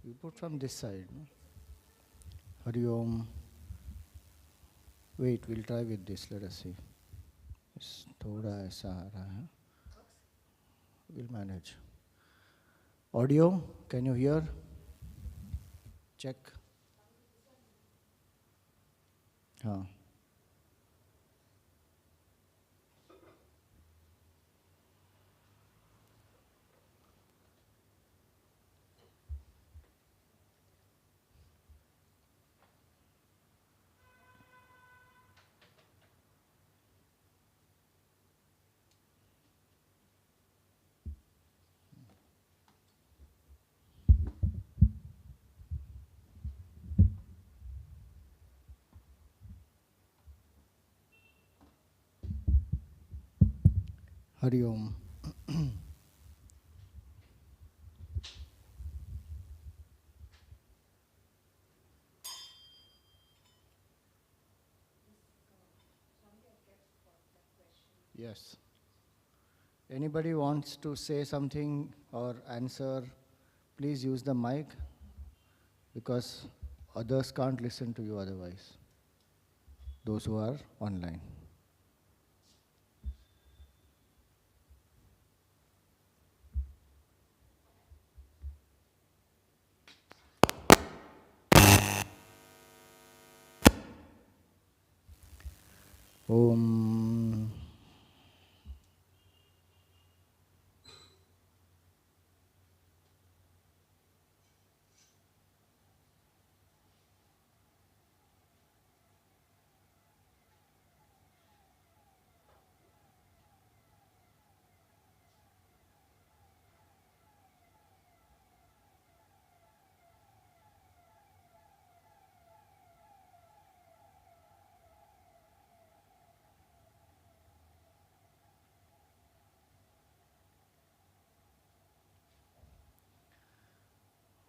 You put from this side. No? Hari Om. Wait, we'll try with this. Let us see. It's thoda aisa aa raha hai. We'll manage. Audio, can you hear? Check. हाँ. Hari Om. Yes. Anybody wants to say something or answer, please use the mic because others can't listen to you otherwise, those who are online. Om.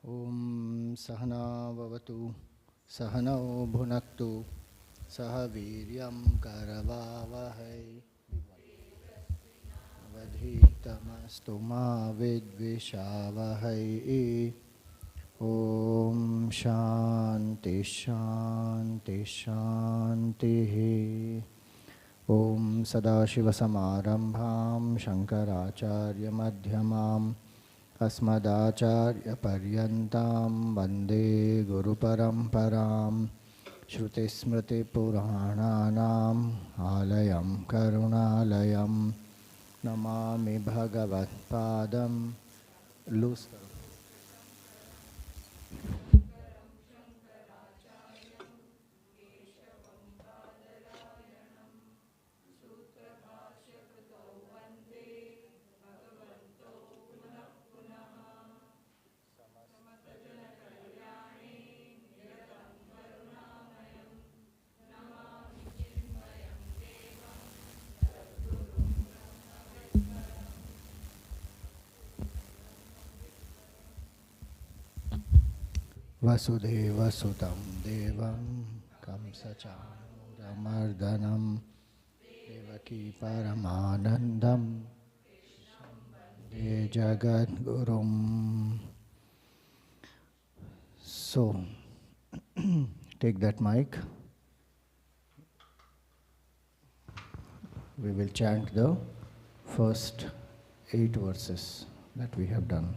Om Sahana Vavatu Sahanao Bhunaktu Sahaviryam Karavavahai Vadhitamastu ma vidvishavahai. Om Shanti Shanti Shanti. Om Sadashiva Samarambham Shankaracharya Madhyamam Asmadacharya Paryantam Vande Guru Paramparam Shruti Smriti Purananam Alayam Karunalayam Namami Bhagavat Padam. Loose. Vasudeva Sutam Devam Kamsachanuramardanam Devaki Paramanandam De Jagat Gurum. So, take that mic. We will chant the first 8 verses that we have done.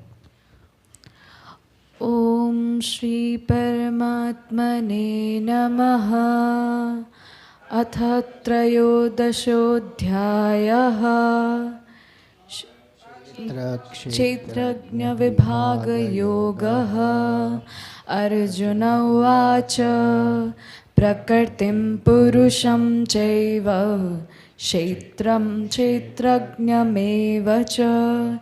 Om Shri Paramatmane Namaha. Atha Trayodashodhyayaha. Kshetrajna Vibhaga Yogaha. Arjuna Uvacha. Prakartim Purusham Chaiva. Kshetram Kshetrajnameva cha.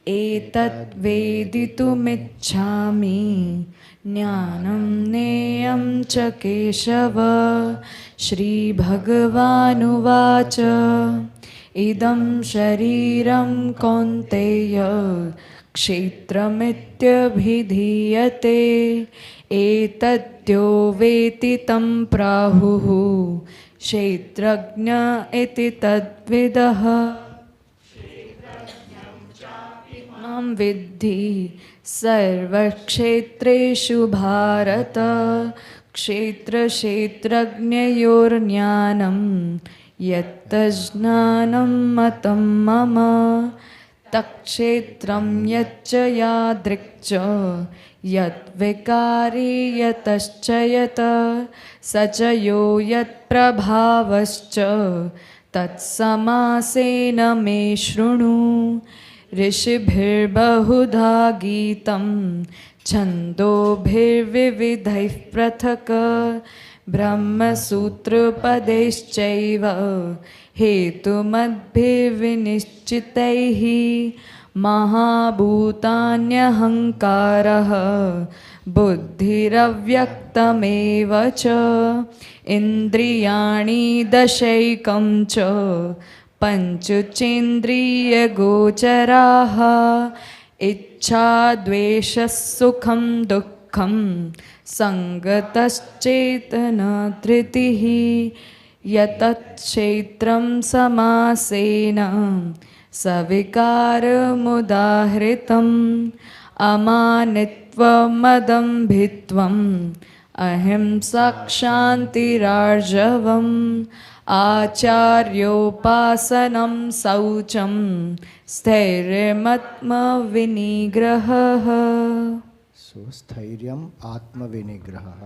Etat veditumichhami jnanam neyam cha Keshava. Shri Bhagavanuvacha idam shariram kaunteya kshetramityabhidhiyate etatyo veti tam prahuhu kshetrajna iti tadvidaha. Viddhi सर्वक्षेत्रेषु Bharat क्षेत्रक्षेत्रज्ञयोर्ज्ञानं यत्तज्ज्ञानं मतं मम तत्क्षेत्रं यच्च यादृक् यद्विकारि यतश्च यत् स च यो यत्प्रभावश्च तत्समासेन मे शृणु ऋषिभिर्बहुधा गीतं छन्दोभिर्विविधैः पृथक् ब्रह्मसूत्रपदैश्चैव हेतुमद्भिर्विनिश्चितैः महाभूतान्यहङ्कारः बुद्धिरव्यक्तमेव च इन्द्रियाणि दशैकं च पञ्चचेन्द्रियगोचराः इच्छा द्वेषः सुखं दुःखं सङ्गतश्चेतना धृतिः यतक्षेत्रं समासेन सविकारमुदाहृतम् अमानित्वमदम्भित्वम् अहिंसाक्षान्तिरार्जवम् आचार्योपासनं शौचं स्थैर्यमात्मविनिग्रहः. So स्थैर्यम आत्मविनिग्रहः.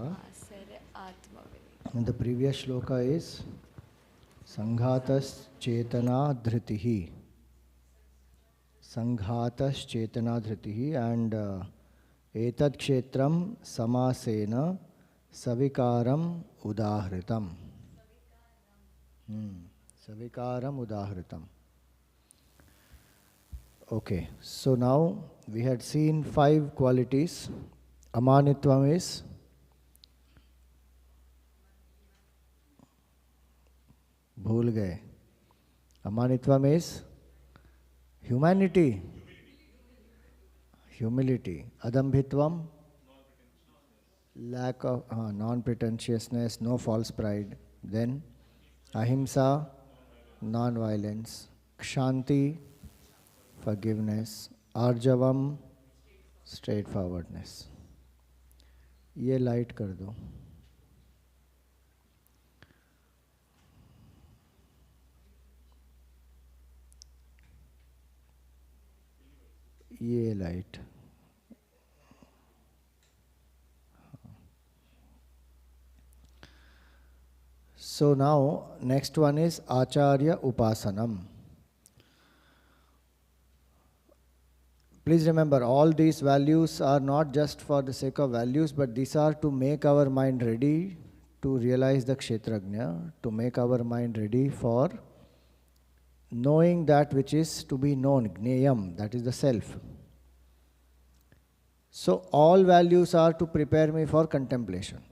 And the previous shloka is Sanghatas Chetana Dhritihi. Sanghatas Chetana Dhritihi and Etad Kshetram Samasena Savikaram Udahritam. Savikaram Udahritam. Okay, so now we had seen 5 qualities. Amanitvam is भूल गए. अमानित्वम is humanity, humility. Adambhitvam, lack of non-pretentiousness, no false pride. Then ahimsa, non-violence. Kshanti, forgiveness. Arjavam, straightforwardness. ये light कर दो. ये light. So now next one is Acharya Upasanam. Please remember, all these values are not just for the sake of values, but these are to make our mind ready to realize the Kshetrajna, to make our mind ready for knowing that which is to be known, Gneyam, that is the self. So all values are to prepare me for contemplation.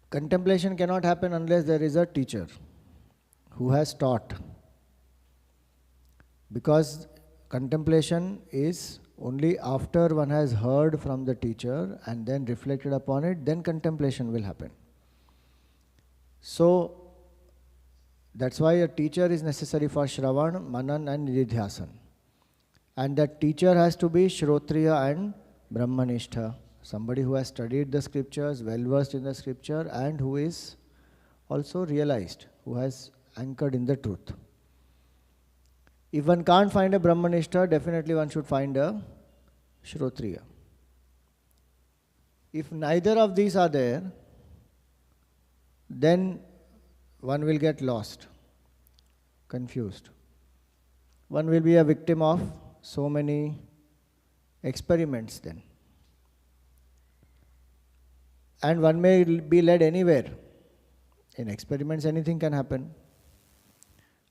Contemplation cannot happen unless there is a teacher who has taught. Because contemplation is only after one has heard from the teacher and then reflected upon it, then contemplation will happen. So that's why a teacher is necessary for Shravan, Manan and Nididhyasan. And that teacher has to be Shrotriya and Brahmanishtha. Somebody who has studied the scriptures, well versed in the scripture, and who is also realized, who has anchored in the truth. If one can't find a Brahmanishtha, definitely one should find a Shrotriya. If neither of these are there, then one will get lost, confused. One will be a victim of so many experiments then. And one may be led anywhere. In experiments, anything can happen.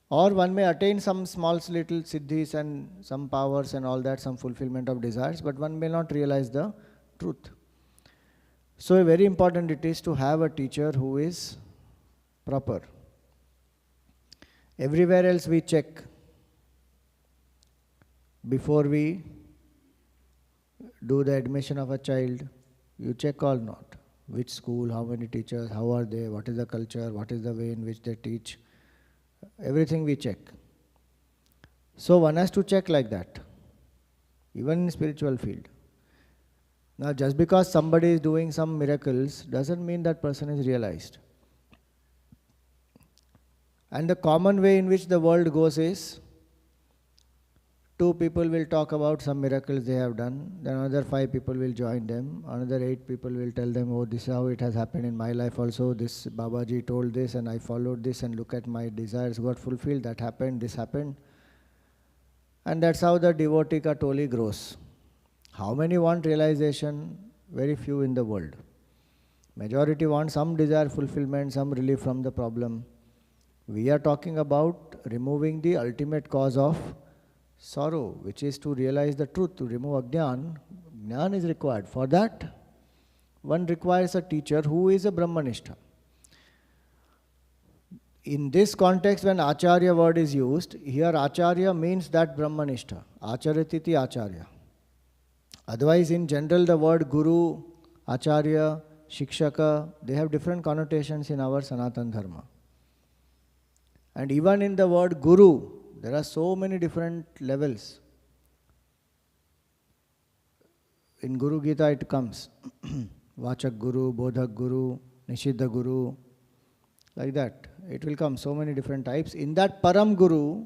Or one may attain some small little siddhis and some powers and all that, some fulfillment of desires, but one may not realize the truth. So very important it is to have a teacher who is proper. Everywhere else we check before we do the admission of a child. You check or not? Which school, how many teachers, how are they, what is the culture, what is the way in which they teach. Everything we check. So one has to check like that, even in spiritual field. Now just because somebody is doing some miracles doesn't mean that person is realized. And the common way in which the world goes is, two people will talk about some miracles they have done, then another 5 people will join them, another 8 people will tell them, oh, this is how it has happened in my life also, this Babaji told this and I followed this and look at my desires got fulfilled, that happened, this happened. And that's how the devotee ka toli grows. How many want realization? Very few in the world. Majority want some desire fulfillment, some relief from the problem. We are talking about removing the ultimate cause of sorrow, which is to realize the truth, to remove ajnan. Jnana is required. For that, one requires a teacher who is a Brahmanistha. In this context, when Acharya word is used, here Acharya means that Brahmanistha. Acharyatiti Acharya. Otherwise, in general, the word Guru, Acharya, Shikshaka, they have different connotations in our Sanatana Dharma. And even in the word Guru, there are so many different levels. In Guru Gita it comes Vachak Guru, Bodhak Guru, Nishiddha Guru, like that. It will come so many different types. In that Param Guru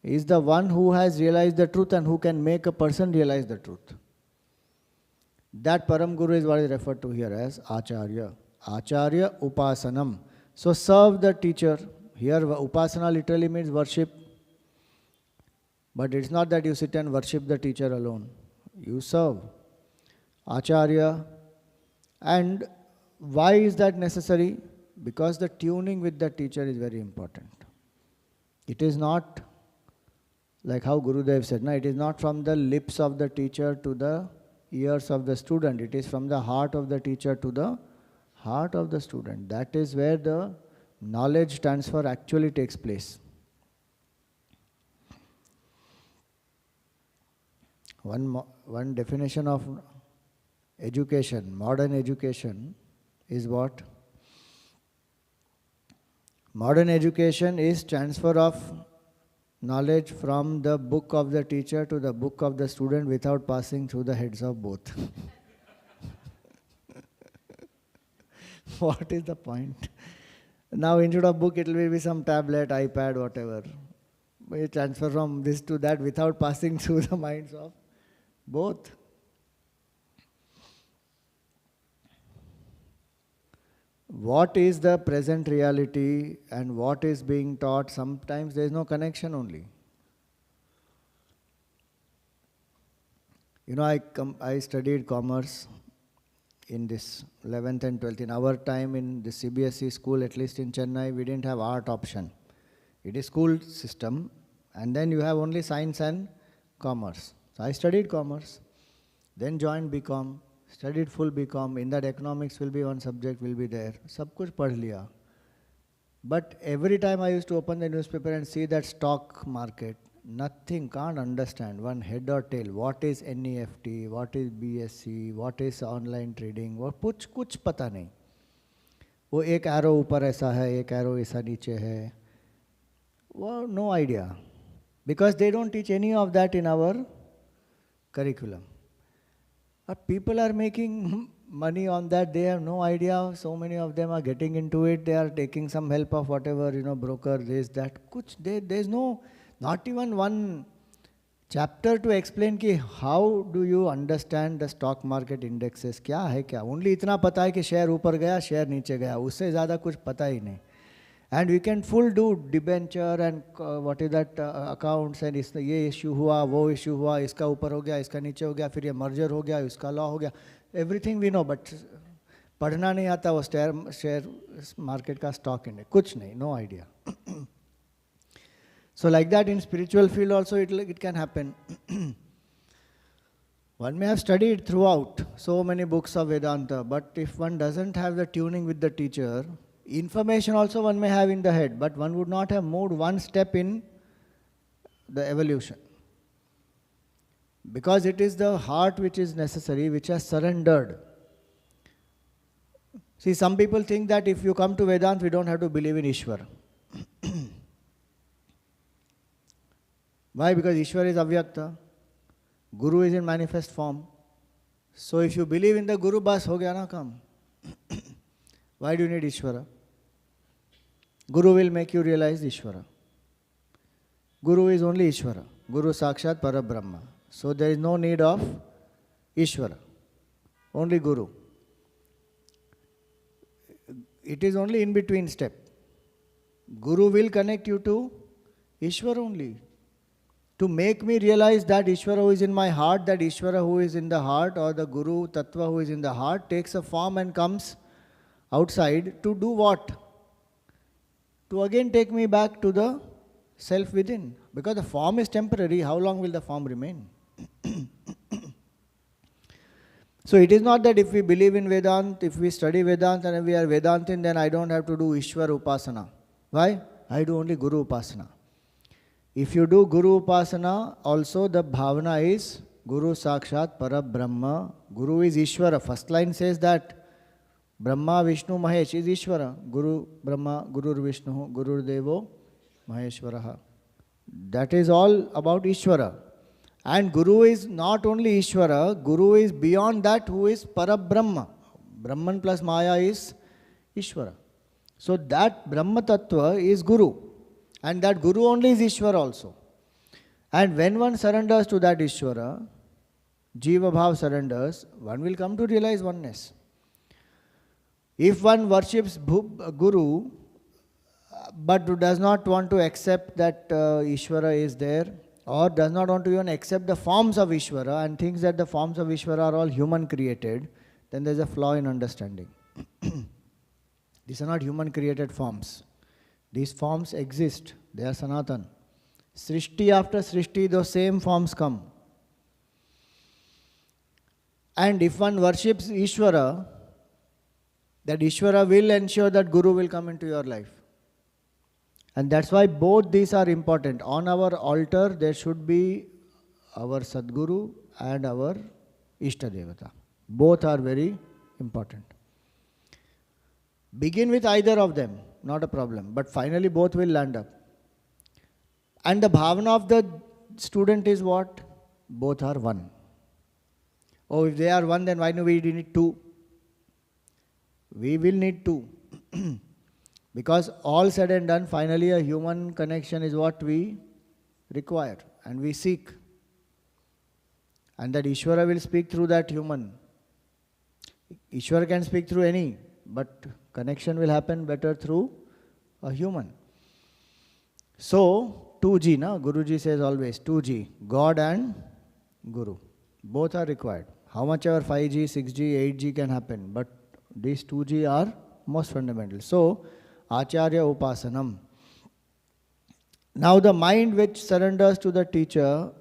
is the one who has realized the truth and who can make a person realize the truth. That Param Guru is what is referred to here as Acharya. Acharya Upasanam. So serve the teacher. Here Upasana literally means worship. But it's not that you sit and worship the teacher alone. You serve. Acharya. And why is that necessary? Because the tuning with the teacher is very important. It is not like how Gurudev said, no, it is not from the lips of the teacher to the ears of the student. It is from the heart of the teacher to the heart of the student. That is where the knowledge transfer actually takes place. One definition of education, modern education, is what? Modern education is transfer of knowledge from the book of the teacher to the book of the student without passing through the heads of both. What is the point? Now instead of book it will be some tablet, iPad, whatever. We transfer from this to that without passing through the minds of both. What is the present reality and what is being taught? Sometimes there is no connection only. You know, I studied commerce in this 11th and 12th. In our time in the CBSE school, at least in Chennai, we didn't have art option. It is school system and then you have only science and commerce. So I studied commerce, then joined BCom, studied full BCom. In that economics will be one subject, will be there. Sab kuch padh liya. But every time I used to open the newspaper and see that stock market, nothing, can't understand one head or tail. What is NEFT, what is BSC, what is online trading, वो कुछ पता नहीं. वो एक arrow ऊपर ऐसा है, एक arrow ऐसा नीचे है. Well, no idea. Because they don't teach any of that in our curriculum. But people are making money on that, they have no idea. So many of them are getting into it, they are taking some help of whatever, broker, this, that. There's no, not even one chapter to explain ki how do you understand the stock market indexes, क्या है क्या. Only इतना पता है कि share ऊपर गया, share नीचे गया, उससे ज़्यादा कुछ पता ही नहीं. And we can full do debenture and what is that accounts and ये issue हुआ, वो issue हुआ, इसका ऊपर हो गया, इसका नीचे हो गया, फिर ये merger हो गया, इसका law हो गया. Everything we know, but पढ़ना नहीं आता वो share market का stock index, कुछ नहीं, no idea. So like that in spiritual field also it can happen. One may have studied throughout so many books of Vedanta, but if one doesn't have the tuning with the teacher, information also one may have in the head, but one would not have moved one step in the evolution. Because it is the heart which is necessary, which has surrendered. See, some people think that if you come to Vedanta, we don't have to believe in Ishwar. Why? Because Ishvara is avyakta. Guru is in manifest form. So if you believe in the Guru, bas ho gaya na kam. Why do you need Ishvara? Guru will make you realize Ishvara. Guru is only Ishvara. Guru Sakshat Parabrahma. So there is no need of Ishvara. Only Guru. It is only in between step. Guru will connect you to Ishvara only. To make me realize that Ishvara who is in my heart, that Ishvara who is in the heart, or the Guru Tattva who is in the heart, takes a form and comes outside to do what? To again take me back to the self within. Because the form is temporary, how long will the form remain? So it is not that if we believe in Vedanta, if we study Vedanta and we are Vedantin, then I don't have to do Ishvara Upasana. Why? I do only Guru Upasana. If you do Guru Upasana, also the bhavana is Guru Sakshat Parabrahma. Guru is Ishvara. First line says that Brahma, Vishnu, Mahesh is Ishvara. Guru Brahma, Guru Vishnu, Guru Devo, Maheshwaraha. That is all about Ishvara. And Guru is not only Ishvara, Guru is beyond that, who is Parabrahma. Brahman plus Maya is Ishvara. So that Brahma Tattva is Guru. And that Guru only is Ishvara also. And when one surrenders to that Ishvara, Jiva Bhav surrenders, one will come to realize oneness. If one worships Guru, but does not want to accept that Ishvara is there, or does not want to even accept the forms of Ishvara and thinks that the forms of Ishvara are all human created, then there is a flaw in understanding. These are not human created forms. These forms exist. They are Sanatan. Srishti after Srishti, those same forms come. And if one worships Ishvara, that Ishvara will ensure that Guru will come into your life. And that's why both these are important. On our altar, there should be our Sadguru and our Ishta Devata. Both are very important. Begin with either of them, not a problem. But finally, both will land up. And the bhavana of the student is what? Both are one. Oh, if they are one, then why do we need two? We will need two. Because all said and done, finally a human connection is what we require and we seek. And that Ishvara will speak through that human. Ishvara can speak through any, but connection will happen better through a human. So, 2G, na? Guruji says always, 2G, God and Guru. Both are required. How much ever 5G, 6G, 8G can happen, but these 2G are most fundamental. So, Acharya Upasanam. Now the mind which surrenders to the teacher,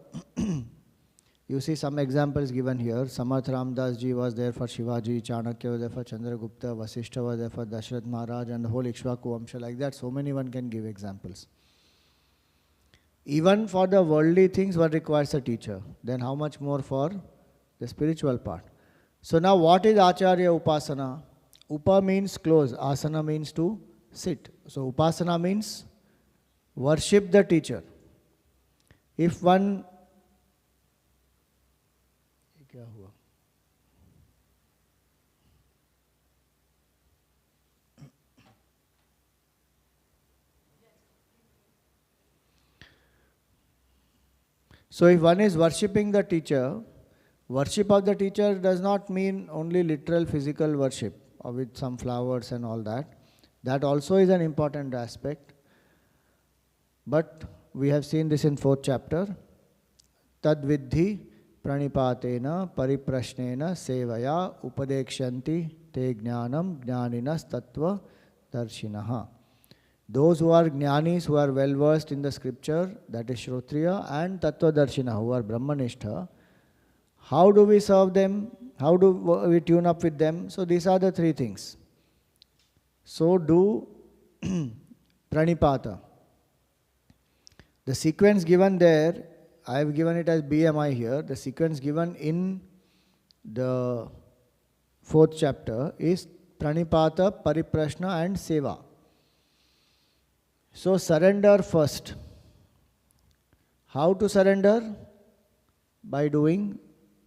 you see some examples given here. Samarth Ramdas ji was there for Shivaji, Chanakya was there for Chandragupta, Vasishtha was there for Dashrath Maharaj, and the whole Ikshvaku Vamsha, like that. So many one can give examples. Even for the worldly things one requires a teacher. Then how much more for the spiritual part? So now what is Acharya Upasana? Upa means close, asana means to sit. So Upasana means worship the teacher. If one... So if one is worshipping the teacher, worship of the teacher does not mean only literal physical worship or with some flowers and all that. That also is an important aspect. But we have seen this in 4th chapter. Tad vidhi pranipatena pariprashnena sevaya upadekshanti te jnanam jnaninas tattva darshinaha. Those who are jnanis, who are well versed in the scripture, that is Shrotriya, and Tattva Darshina, who are Brahmanishtha, how do we serve them? How do we tune up with them? So these are the three things. So do pranipata. The sequence given there, I have given it as BMI here. The sequence given in the 4th chapter is pranipata, pariprashna and seva. So surrender first. How to surrender? By doing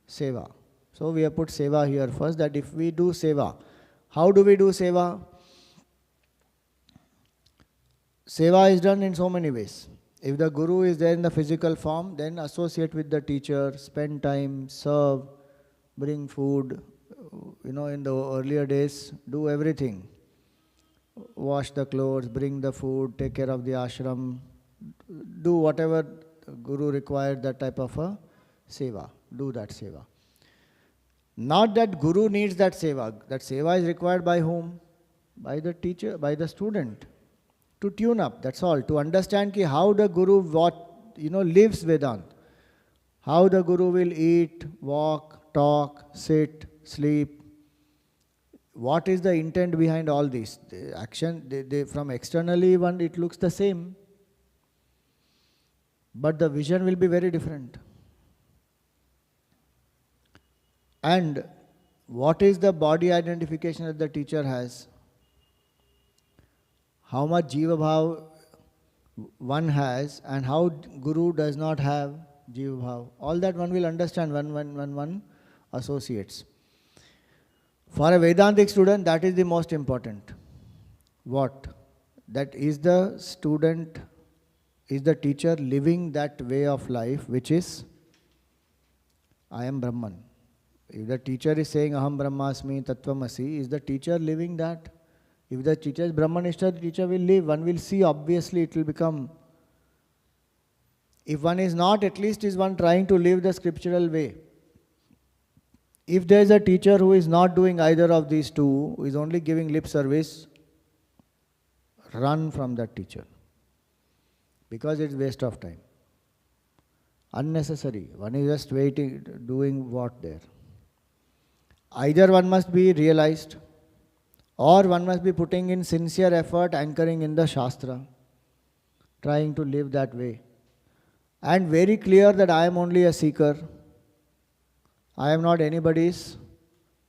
seva. So we have put seva here first, that if we do seva, how do we do seva? Seva is done in so many ways. If the guru is there in the physical form, then associate with the teacher, spend time, serve, bring food. In the earlier days, do everything. Wash the clothes, bring the food, take care of the ashram, do whatever guru required, that type of a seva. Do that seva. Not that guru needs that seva. That seva is required by whom? By the teacher, by the student. To tune up, that's all. To understand ki how the guru lives Vedant. How the guru will eat, walk, talk, sit, sleep. What is the intent behind all this? The action, from externally it looks the same. But the vision will be very different. And what is the body identification that the teacher has? How much Jiva Bhav one has and how Guru does not have Jiva Bhav. All that one will understand when one associates. For a Vedantic student, that is the most important. What? That is the student, is the teacher living that way of life which is, I am Brahman. If the teacher is saying Aham Brahmasmi Tattvamasi, is the teacher living that? If the teacher is Brahmanishta, the teacher will live. One will see, obviously it will become. If one is not, at least is one trying to live the scriptural way. If there is a teacher who is not doing either of these two, who is only giving lip service, run from that teacher. Because it's waste of time. Unnecessary. One is just waiting, doing what there. Either one must be realized, or one must be putting in sincere effort, anchoring in the Shastra, trying to live that way. And very clear that I am only a seeker. I am not anybody's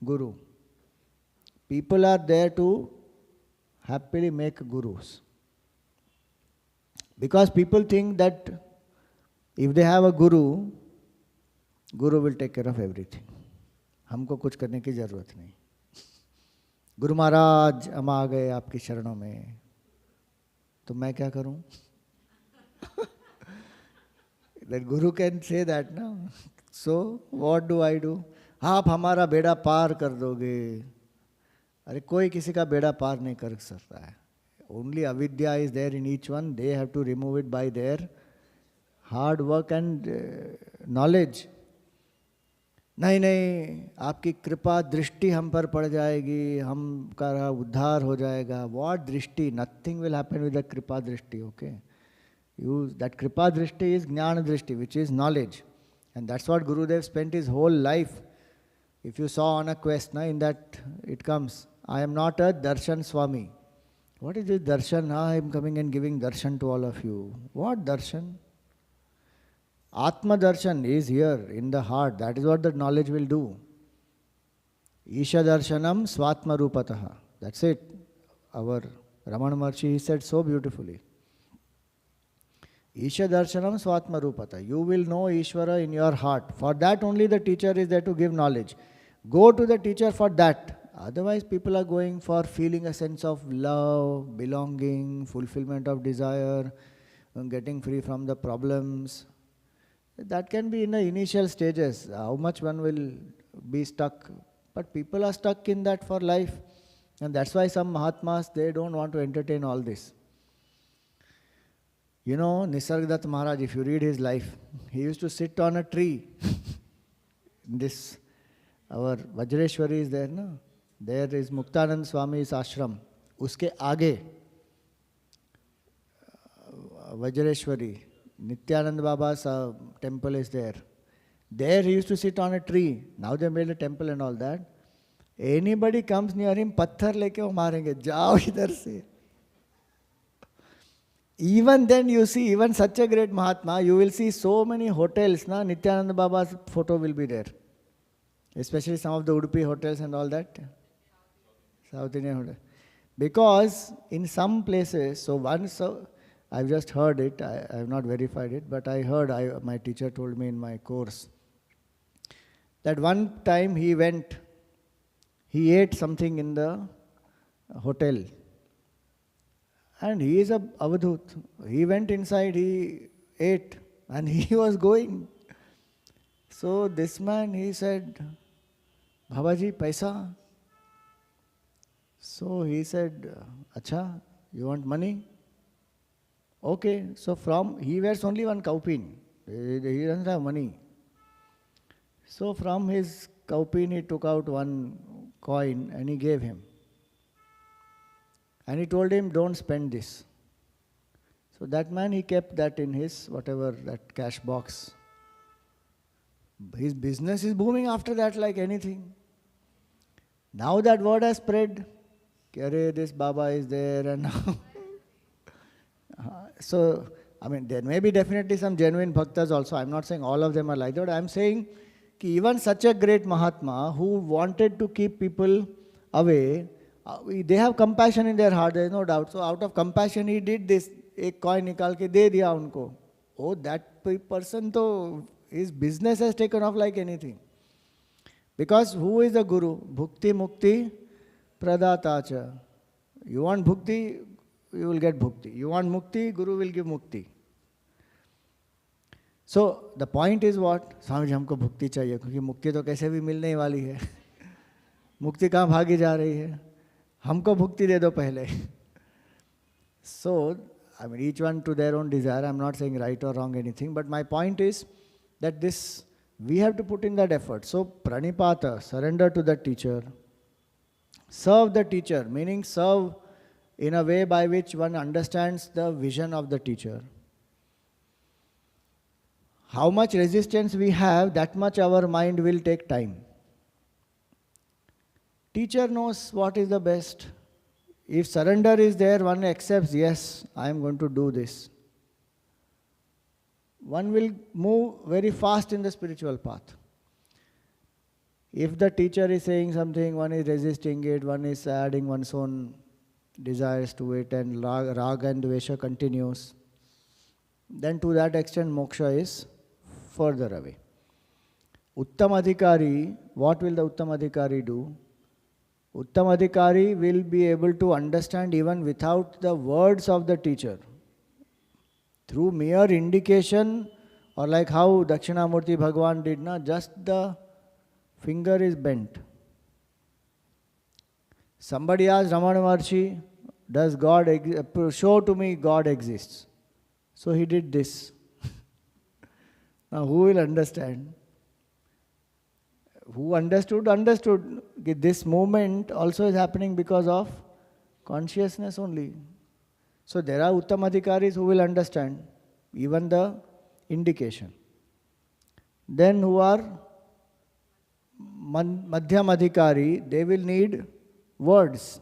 guru. People are there to happily make gurus. Because people think that if they have a guru, guru will take care of everything. हमको कुछ करने की जरूरत नहीं. गुरु महाराज हम आ गए आपकी शरणों में, तो मैं क्या करूं? That guru can say that, no? So what do I do? आप हमारा बेड़ा पार कर दोगे. अरे कोई किसी का बेड़ा पार नहीं कर सकता है. Only avidya is there in each one. They have to remove it by their hard work and knowledge. नहीं नहीं, आपकी कृपा दृष्टि हम पर पड़ जाएगी, हम का उद्धार हो जाएगा. What दृष्टि? Nothing will happen with the कृपा दृष्टि. Okay, use that कृपा दृष्टि is ज्ञान दृष्टि, which is knowledge, and that's what Gurudev spent his whole life. If you saw on a quest, in that it comes, I am not a darshan swami. What is this darshan? I am coming and giving darshan to all of you. What darshan? Atma darshan is here in the heart. That is what the knowledge will do. Isha darshanam swatma rupataha. That's it. Our Ramana Maharshi, he said so beautifully. Isha darshanam swatma rupataha. You will know Ishvara in your heart. For that only the teacher is there to give knowledge. Go to the teacher for that. Otherwise people are going for feeling a sense of love, belonging, fulfillment of desire, getting free from the problems. That can be in the initial stages, how much one will be stuck. But people are stuck in that for life. And that's why some Mahatmas, they don't want to entertain all this. You know, Nisargadatta Maharaj, if you read his life, he used to sit on a tree. Our Vajreshwari is there, no? There is Muktanand Swami's ashram. Uske aage, Vajreshwari, Nityanand Baba's temple is there. There he used to sit on a tree. Now they made a temple and all that. Anybody comes near him, patthar leke wo marenge. Jao idhar se. Even then you see, even such a great Mahatma, you will see so many hotels, Nityananda Baba's photo will be there. Especially some of the Udupi hotels and all that. South Indian hotel. Because in some places, I've just heard it, I have not verified it, but I heard, my teacher told me in my course, that one time he ate something in the hotel, and he is a avadhut. He went inside, he ate, and he was going. So this man, he said, Babaji, paisa? So he said, Acha, you want money? Okay, so he wears only one kaupin. He doesn't have money. So from his kaupin he took out one coin and he gave him. And he told him, don't spend this. So that man, he kept that in his, whatever, that cash box. His business is booming after that like anything. Now that word has spread, this Baba is there and now. So, I mean, there may be definitely some genuine bhaktas also. I'm not saying all of them are like that. I'm saying ki even such a great Mahatma who wanted to keep people away, they have compassion in their heart, there is no doubt. So out of compassion he did this. Ek coin nikal ke de diya unko. Oh, that person to, his business has taken off like anything. Because who is the Guru? Bhukti Mukti Pradatacha. You want Bhukti, you will get Bhukti. You want Mukti, Guru will give Mukti. So the point is what? Swamiji, हमको भुक्ति चाहिए क्योंकि मुक्ति तो कैसे भी मिलने ही वाली है. मुक्ति कहाँ भागी जा रही है? हमको भुक्ति दे दो पहले. So, I mean, each one to their own desire. I'm not saying right or wrong anything, but my point is that this, we have to put in that effort. So, pranipata, surrender to the teacher. Serve the teacher, meaning serve in a way by which one understands the vision of the teacher. How much resistance we have, that much our mind will take time. Teacher knows what is the best. If surrender is there, one accepts, yes, I am going to do this. One will move very fast in the spiritual path. If the teacher is saying something, one is resisting it, one is adding one's own desires to it, and raga and dvesha continues, then to that extent moksha is further away. Uttam Adhikari, what will the Uttam Adhikari do? Uttam Adhikari will be able to understand even without the words of the teacher. Through mere indication, or like how Dakshinamurti Bhagavan did, just the finger is bent. Somebody asked Ramana Maharshi, does God show to me God exists? So he did this. Now who will understand? Who understood? Understood. This movement also is happening because of consciousness only. So there are Uttam Adhikaris who will understand even the indication. Then who are Madhyam Adhikari, they will need words.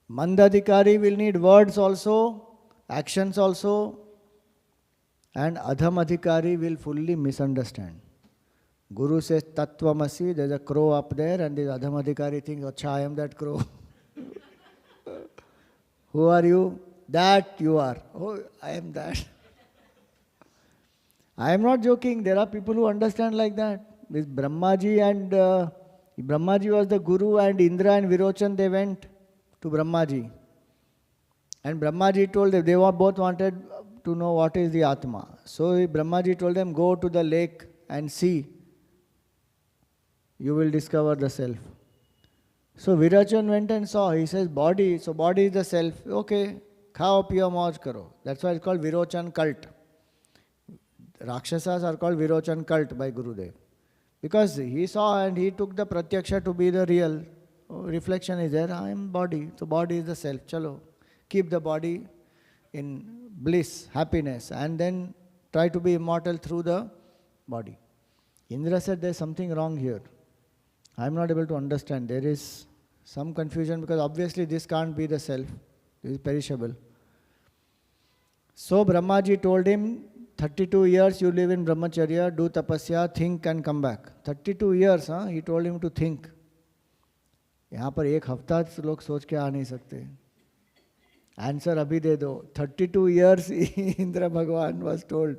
Mandadhikari will need words also, actions also, and Adham Adhikari will fully misunderstand. Guru says Tattvamasi, there's a crow up there, and this Adham Adhikari thinks, Acha, I am that crow. Who are you? That you are. Oh, I am that. I am not joking. There are people who understand like that. This Brahmaji and Brahmaji was the Guru, and Indra and Virochan, they went to Brahmaji. And Brahmaji told them, they both wanted to know what is the Atma. So Brahmaji told them, go to the lake and see. You will discover the self. So Virochan went and saw. He says, body. So body is the self. Okay, khao piyo mauj karo. That's why it's called Virochan cult. Rakshasas are called Virochan cult by Gurudev. Because he saw and he took the pratyaksha to be the real. Reflection is there. I am body. So body is the self. Chalo. Keep the body in bliss, happiness, and then try to be immortal through the body. Indra said, there is something wrong here. I am not able to understand. There is some confusion because obviously this can't be the self. This is perishable. So Brahmaji told him, 32 years you live in Brahmacharya, do tapasya, think and come back. 32 years, he told him to think. यहाँ पर एक हफ्ता लोग सोच के आ नहीं सकते. Answer abhi de do. 32 years Indra Bhagwan was told.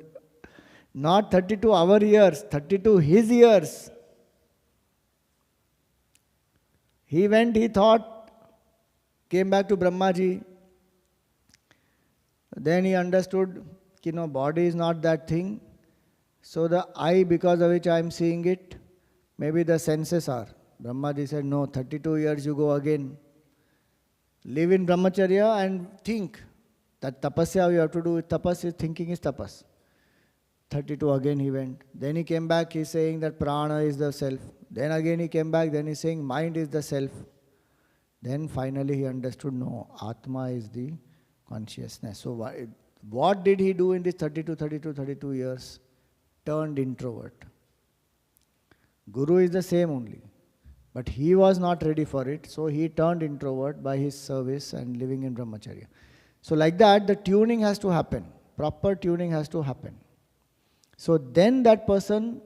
Not 32 our years, 32 his years. He went, he thought, came back to Brahmaji. Then he understood, body is not that thing. So the eye, because of which I am seeing it, maybe the senses are. Brahmaji said, no, 32 years you go again. Live in brahmacharya and think. That tapasya you have to do with tapas, is thinking is tapas. 32 again he went. Then he came back, he's saying that prana is the self. Then again he came back, then he's saying mind is the self. Then finally he understood, no, Atma is the consciousness. So what did he do in this 32 years? Turned introvert. Guru is the same only. But he was not ready for it, so he turned introvert by his service and living in brahmacharya. So like that, the tuning has to happen. Proper tuning has to happen. So then that person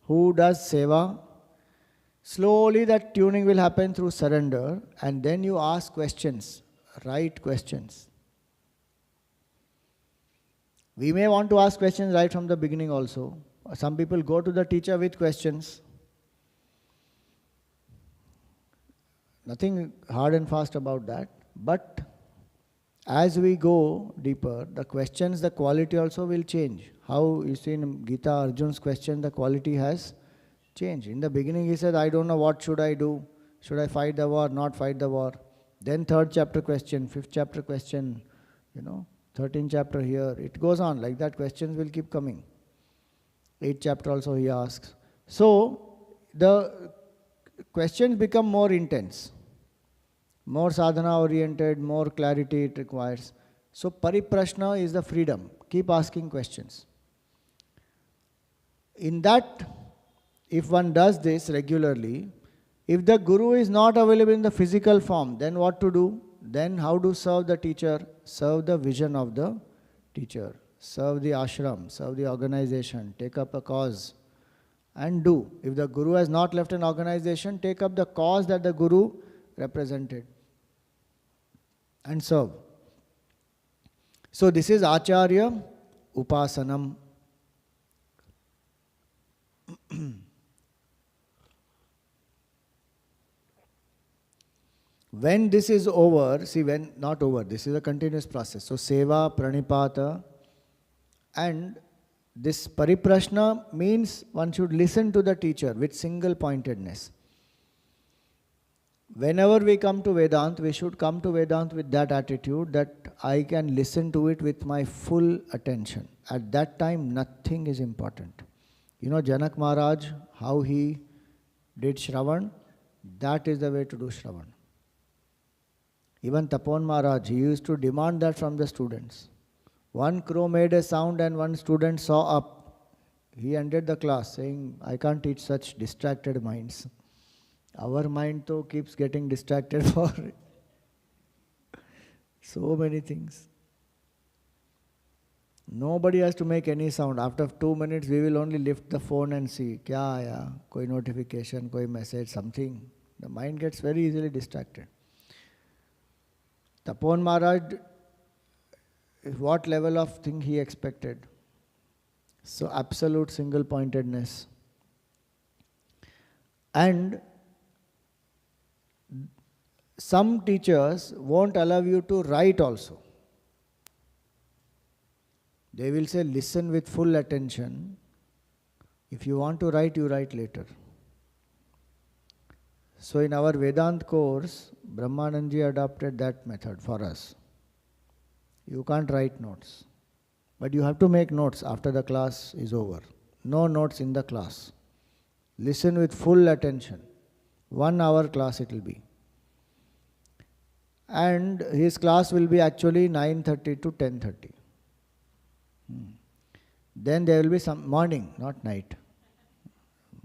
who does seva, slowly that tuning will happen through surrender, and then you ask questions, right questions. We may want to ask questions right from the beginning also. Some people go to the teacher with questions. Nothing hard and fast about that. But as we go deeper, the questions, the quality also will change. How you see in Gita, Arjun's question, the quality has changed. In the beginning he said, I don't know what should I do. Should I fight the war, not fight the war? Then 3rd chapter question, 5th chapter question, 13th chapter here. It goes on, like that questions will keep coming. 8th chapter also he asks. So, the questions become more intense. More sadhana oriented, more clarity it requires. So pariprashna is the freedom. Keep asking questions. In that, if one does this regularly, if the guru is not available in the physical form, then what to do? Then how to serve the teacher? Serve the vision of the teacher. Serve the ashram, serve the organization, take up a cause and do. If the guru has not left an organization, take up the cause that the guru represented and serve. So this is Acharya Upasanam. When this is over, not over, this is a continuous process. So seva, pranipata, and this pariprashna means one should listen to the teacher with single pointedness. Whenever we come to Vedanta, we should come to Vedanta with that attitude that I can listen to it with my full attention. At that time, nothing is important. Janak Maharaj, how he did Shravan, that is the way to do Shravan. Even Tapon Maharaj, he used to demand that from the students. One crow made a sound and one student saw up. He ended the class saying, I can't teach such distracted minds. Our mind though keeps getting distracted for so many things. Nobody has to make any sound. After 2 minutes, we will only lift the phone and see, kya aaya, koi notification, koi message, something. The mind gets very easily distracted. Tapon Maharaj, what level of thing he expected? So absolute single pointedness. And some teachers won't allow you to write also. They will say, listen with full attention. If you want to write, you write later. So in our Vedant course, Brahmananji adopted that method for us. You can't write notes. But you have to make notes after the class is over. No notes in the class. Listen with full attention. 1 hour class it will be. And his class will be actually 9:30 to 10:30. Then there will be some morning, not night.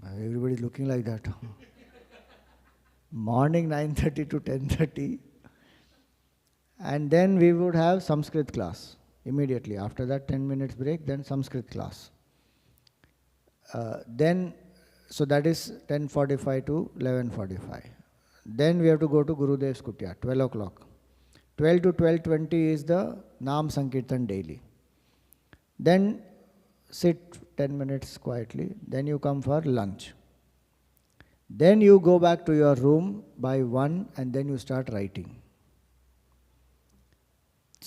Everybody is looking like that. Morning 9:30 to 10:30. And then we would have Sanskrit class immediately. After that 10 minutes break, then Sanskrit class. So that is 10:45 to 11:45. Then we have to go to Gurudev's Kutia, 12 o'clock. 12 to 12:20 is the Naam Sankirtan daily. Then sit 10 minutes quietly. Then you come for lunch. Then you go back to your room by 1 and then you start writing.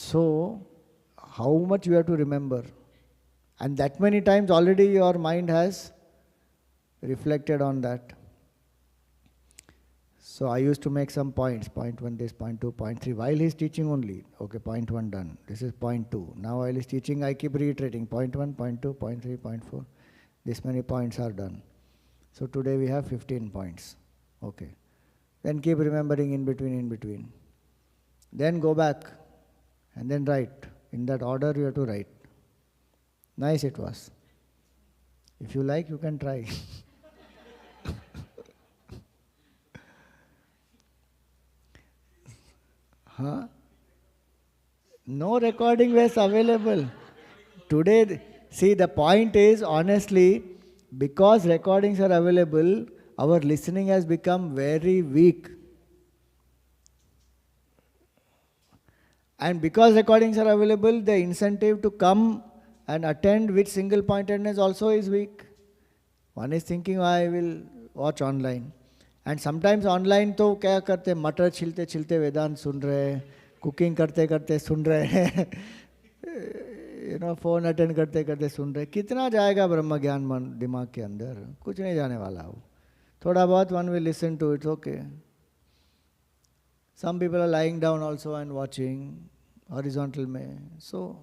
So, how much you have to remember? And that many times already your mind has reflected on that. So I used to make some points, point 1 this, point 2, point 3, while he's teaching only. Okay, point 1 done. This is point 2. Now while he's teaching, I keep reiterating, point 1, point 2, point 3, point 4. This many points are done. So today we have 15 points. Okay. Then keep remembering in between. Then go back and then write. In that order you have to write. Nice it was. If you like, you can try. Huh? No recording was available. Today, see, the point is, honestly, because recordings are available, our listening has become very weak. And because recordings are available, the incentive to come and attend with single pointedness also is weak. One is thinking, I will watch online. And sometimes online तो क्या करते मटर छिलते छिलते वेदांत सुन रहे, cooking करते करते सुन रहे, phone attend करते करते सुन रहे. कितना जाएगा ब्रह्म ज्ञान मन दिमाग के अंदर? कुछ नहीं जाने वाला हो. थोड़ा बहुत one will listen to it, okay. Some people are lying down also and watching horizontal में. So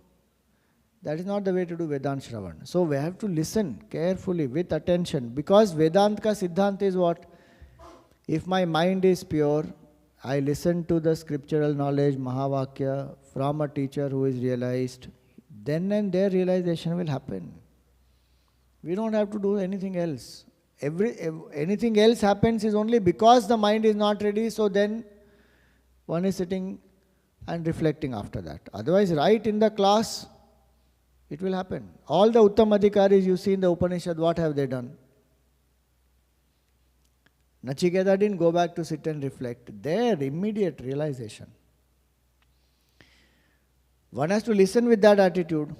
that is not the way to do Vedant Shravan. So we have to listen carefully with attention, because Vedant ka Siddhant is what? If my mind is pure, I listen to the scriptural knowledge, Mahavakya, from a teacher who is realized, then and there realization will happen. We don't have to do anything else. Anything else happens is only because the mind is not ready, so then one is sitting and reflecting after that. Otherwise, right in the class, it will happen. All the Uttam Adhikaris you see in the Upanishad, what have they done? Nachiketa didn't go back to sit and reflect. There, immediate realization. One has to listen with that attitude.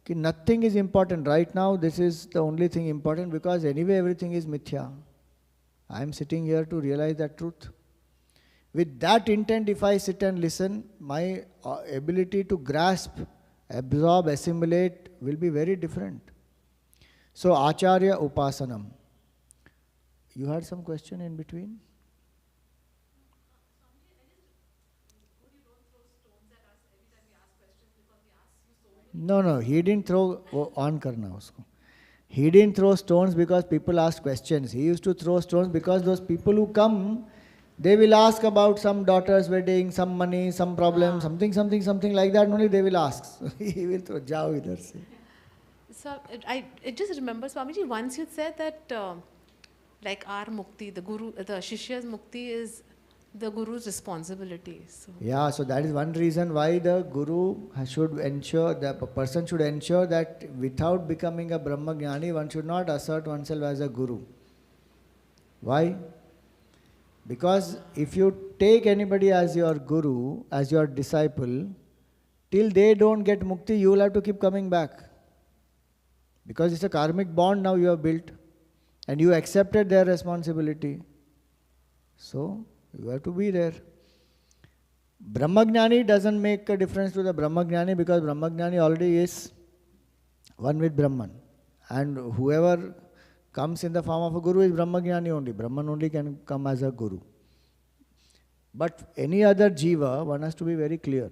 Ki nothing is important. Right now, this is the only thing important, because anyway everything is mithya. I am sitting here to realize that truth. With that intent, if I sit and listen, my ability to grasp, absorb, assimilate will be very different. So, Acharya Upasanam. You had some question in between? No, he didn't throw on karna usko. He didn't throw stones because people asked questions. He used to throw stones because those people who come, they will ask about some daughter's wedding, some money, some problem, something like that. Only they will ask. He will throw, jao idhar se. So I just remember, Swamiji, once you said that like our mukti, the guru, the shishya's mukti is the guru's responsibility. So. Yeah, so that is one reason why the guru should ensure, the person should ensure that without becoming a Brahma Jnani, one should not assert oneself as a guru. Why? Because if you take anybody as your guru, as your disciple, till they don't get mukti, you will have to keep coming back. Because it's a karmic bond now you have built. And you accepted their responsibility. So, you have to be there. Brahmagnani doesn't make a difference to the Brahmagnani, because Brahmagnani already is one with Brahman. And whoever comes in the form of a guru is Brahmagnani only. Brahman only can come as a guru. But any other jiva, one has to be very clear.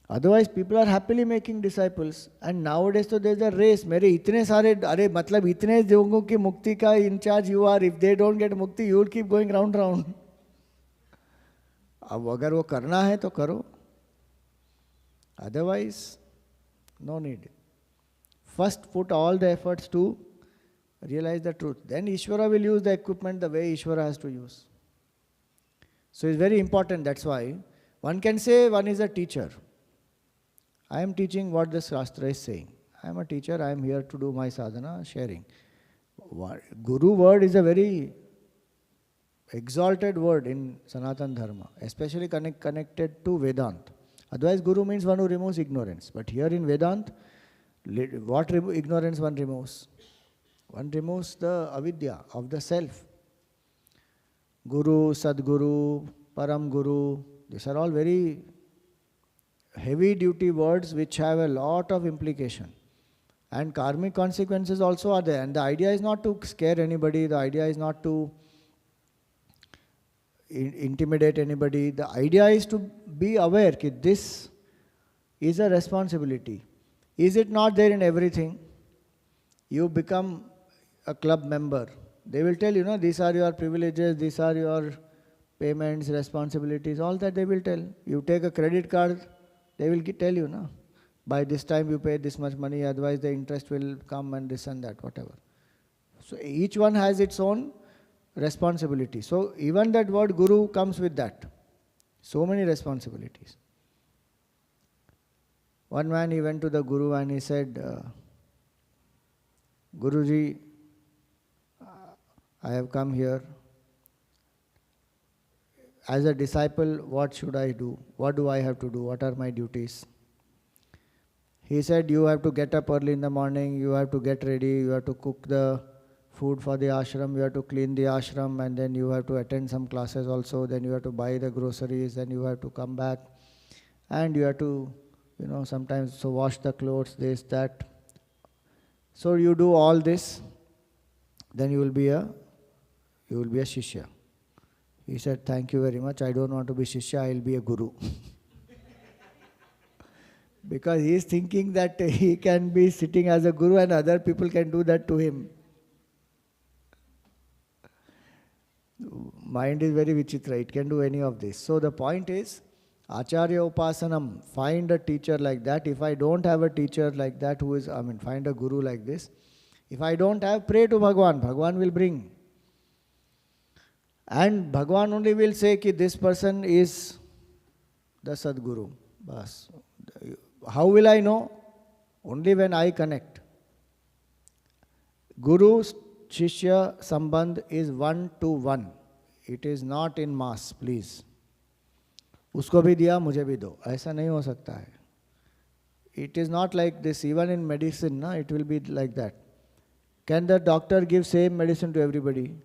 Otherwise, people are happily making disciples. And nowadays, so there's a race. मेरे इतने सारे, अरे मतलब इतने लोगों की मुक्ति का in charge you are. If they don't get mukti, you will keep going round. अब अगर वो करना है तो करो. Otherwise, no need. First, put all the efforts to realize the truth. Then Ishvara will use the equipment the way Ishvara has to use. So it's very important. That's why one can say one is a teacher. I am teaching what the Shastra is saying. I am a teacher, I am here to do my sadhana, sharing. Guru word is a very exalted word in Sanatana Dharma, especially connected to Vedanta. Otherwise, Guru means one who removes ignorance. But here in Vedanta, what ignorance one removes? One removes the avidya of the self. Guru, Sadguru, Param Guru, these are all very heavy duty words which have a lot of implication. And karmic consequences also are there. And the idea is not to scare anybody, the idea is not to intimidate anybody. The idea is to be aware that this is a responsibility. Is it not there in everything? You become a club member. They will tell you, these are your privileges, these are your payments, responsibilities, all that they will tell. You take a credit card, they will tell you, by this time you pay this much money, otherwise the interest will come and this and that, whatever. So each one has its own responsibility. So even that word Guru comes with that. So many responsibilities. One man, he went to the Guru and he said, Guruji, I have come here. As a disciple, what should I do? What do I have to do? What are my duties? He said, you have to get up early in the morning, you have to get ready, you have to cook the food for the ashram, you have to clean the ashram, and then you have to attend some classes also, then you have to buy the groceries, then you have to come back, and you have to, sometimes wash the clothes, this, that. So you do all this, then you will be a Shishya. He said, thank you very much, I don't want to be Shishya, I will be a Guru. Because he is thinking that he can be sitting as a Guru and other people can do that to him. Mind is very vichitra, it can do any of this. So the point is, Acharya Upasanam, find a teacher like that. If I don't have a teacher like that find a Guru like this. If I don't have, pray to Bhagwan, Bhagwan will bring. And Bhagwan only will say that this person is the Sadguru. Bas. How will I know? Only when I connect. Guru Shishya Sambandh is 1-to-1. It is not in mass, please. Usko bhi diya, mujhe bhi do. Aisa nahi ho sakta hai. It is not like this. Even in medicine, it will be like that. Can the doctor give same medicine to everybody?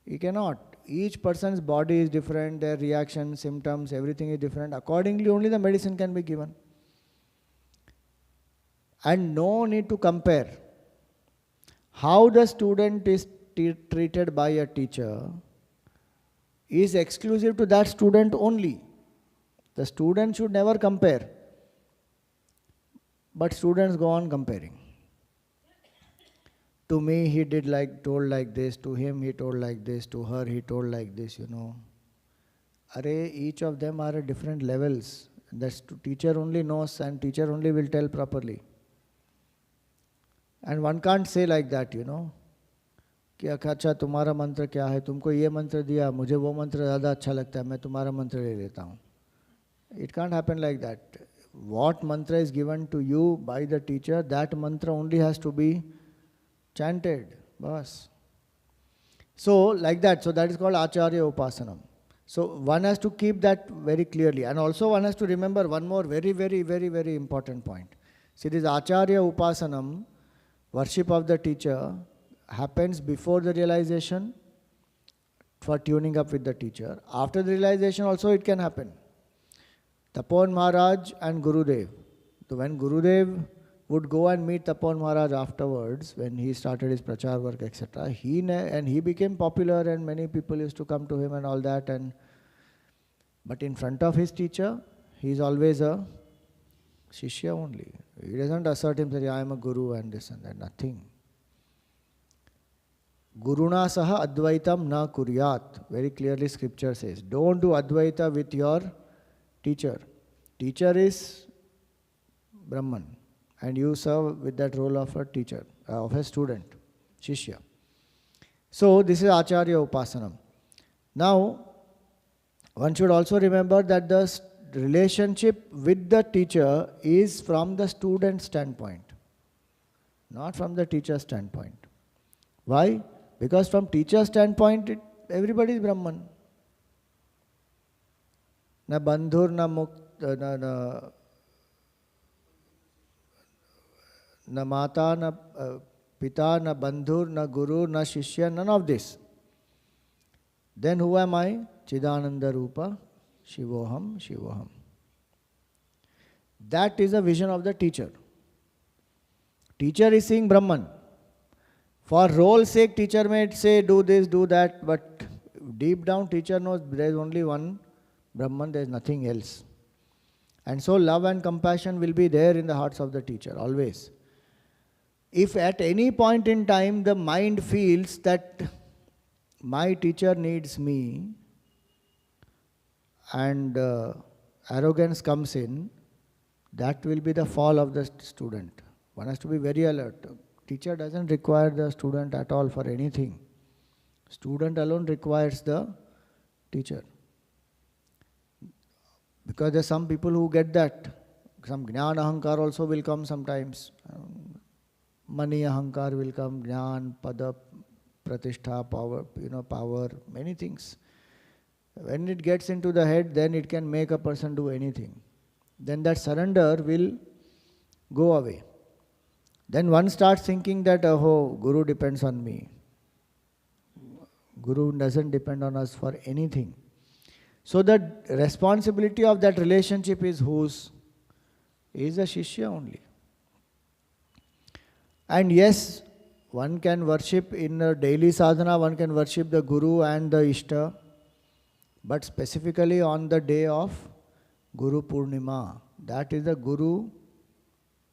He cannot. Each person's body is different, their reaction, symptoms, everything is different. Accordingly, only the medicine can be given. And no need to compare. How the student is treated by a teacher is exclusive to that student only. The student should never compare. But students go on comparing. To me, he told like this, to him he told like this, to her he told like this, Each of them are at different levels. The teacher only knows and teacher only will tell properly. And one can't say like that, कि अच्छा तुम्हारा मंत्र क्या है, तुमको ये मंत्र दिया, मुझे वो मंत्र ज़्यादा अच्छा लगता है, मैं तुम्हारा मंत्र ले लेता हूँ. It can't happen like that. What mantra is given to you by the teacher, that mantra only has to be chanted. Bas. So, like that. So, that is called Acharya Upasanam. So, one has to keep that very clearly. And also one has to remember one more very, very, very, very important point. See, this Acharya Upasanam, worship of the teacher, happens before the realization for tuning up with the teacher. After the realization also it can happen. Tapon Maharaj and Gurudev. So when Gurudev would go and meet Tapon Maharaj afterwards, when he started his prachar work, etc., he became popular and many people used to come to him and all that. But in front of his teacher, he is always a Shishya only. He doesn't assert himself, I am a Guru and this and that, nothing. Guruna saha advaitam na kuryat. Very clearly scripture says. Don't do advaita with your teacher. Teacher is Brahman. And you serve with that role of a teacher, of a student, Shishya. So this is Acharya Upasanam. Now, one should also remember that the relationship with the teacher is from the student standpoint, not from the teacher standpoint. Why? Because from teacher standpoint, everybody is Brahman. Na bandhur, na na mata, na pita, na bandhur, na guru, na shishya, none of this. Then who am I? Chidananda Rupa, Shivoham, Shivoham. That is a vision of the teacher. Teacher is seeing Brahman. For role's sake, teacher may say, do this, do that, but deep down, teacher knows there is only one Brahman, there is nothing else. And so love and compassion will be there in the hearts of the teacher, always. If at any point in time the mind feels that my teacher needs me and arrogance comes in, that will be the fall of the student. One has to be very alert. Teacher doesn't require the student at all for anything. Student alone requires the teacher. Because there are some people who get that. Some jnana ahankar also will come sometimes. Money ahankar will come, jnana, pada, pratishtha, power, power, many things. When it gets into the head, then it can make a person do anything. Then that surrender will go away. Then one starts thinking that, oh, Guru depends on me. Guru doesn't depend on us for anything. So the responsibility of that relationship is whose? Is the Shishya only. And yes, one can worship in a daily sadhana, one can worship the Guru and the Ishta, but specifically on the day of Guru Purnima, that is the Guru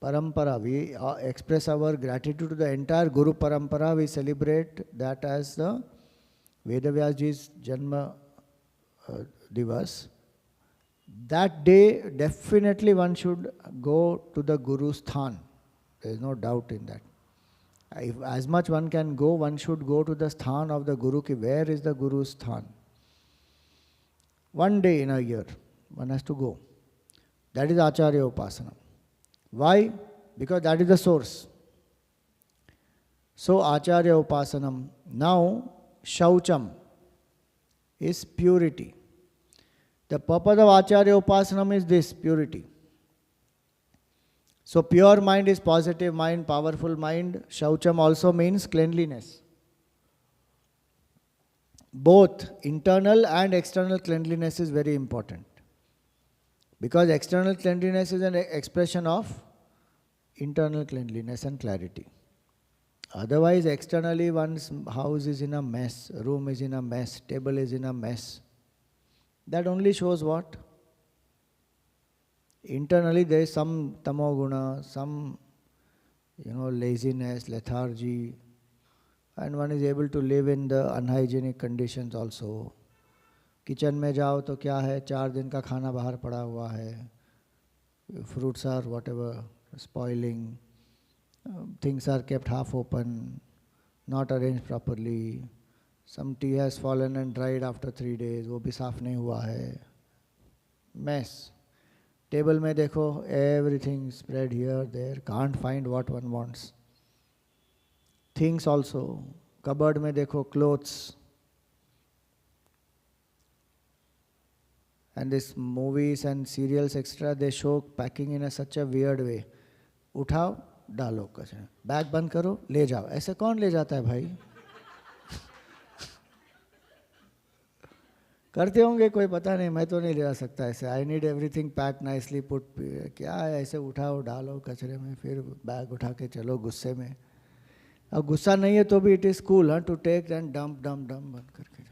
Parampara. We express our gratitude to the entire Guru Parampara. We celebrate that as the Vedavyasji's Janma Divas. That day, definitely one should go to the Guru's Sthan. There is no doubt in that. If as much one can go, one should go to the Sthan of the Guru. Where is the Guru's Sthan? One day in a year, one has to go. That is Acharya Upasana. Why? Because that is the source. So Acharya Upasanam. Now, Shaucham is purity. The purpose of Acharya Upasanam is this, purity. So pure mind is positive mind, powerful mind. Shaucham also means cleanliness. Both internal and external cleanliness is very important. Because external cleanliness is an expression of internal cleanliness and clarity. Otherwise, externally one's house is in a mess, room is in a mess, table is in a mess. That only shows what? Internally there is some tamoguna, some laziness, lethargy, and one is able to live in the unhygienic conditions also. Kitchen में जाओ तो क्या है, 4 दिन का खाना बाहर पड़ा हुआ है. Fruits are whatever, spoiling. Things are kept half open, not arranged properly. Some tea has fallen and dried after 3 days, वो भी साफ नहीं हुआ है. Mess. Table में देखो, everything spread here, there, can't find what one wants. Things also. Cupboard में देखो, clothes. And these movies and serials extra, they show packing in such a weird way. उठाओ, डालो कचरे. बैग बंद करो, ले जाओ. ऐसे कौन ले जाता है भाई? करते होंगे कोई, पता नहीं, मैं तो नहीं ले जा सकता ऐसे. I need everything pack nicely put. क्या है, ऐसे उठाओ डालो कचरे में, फिर बैग उठा के चलो गुस्से में. अब गुस्सा नहीं है तो भी it is cool to take and dump dump dump बंद करके जाओ.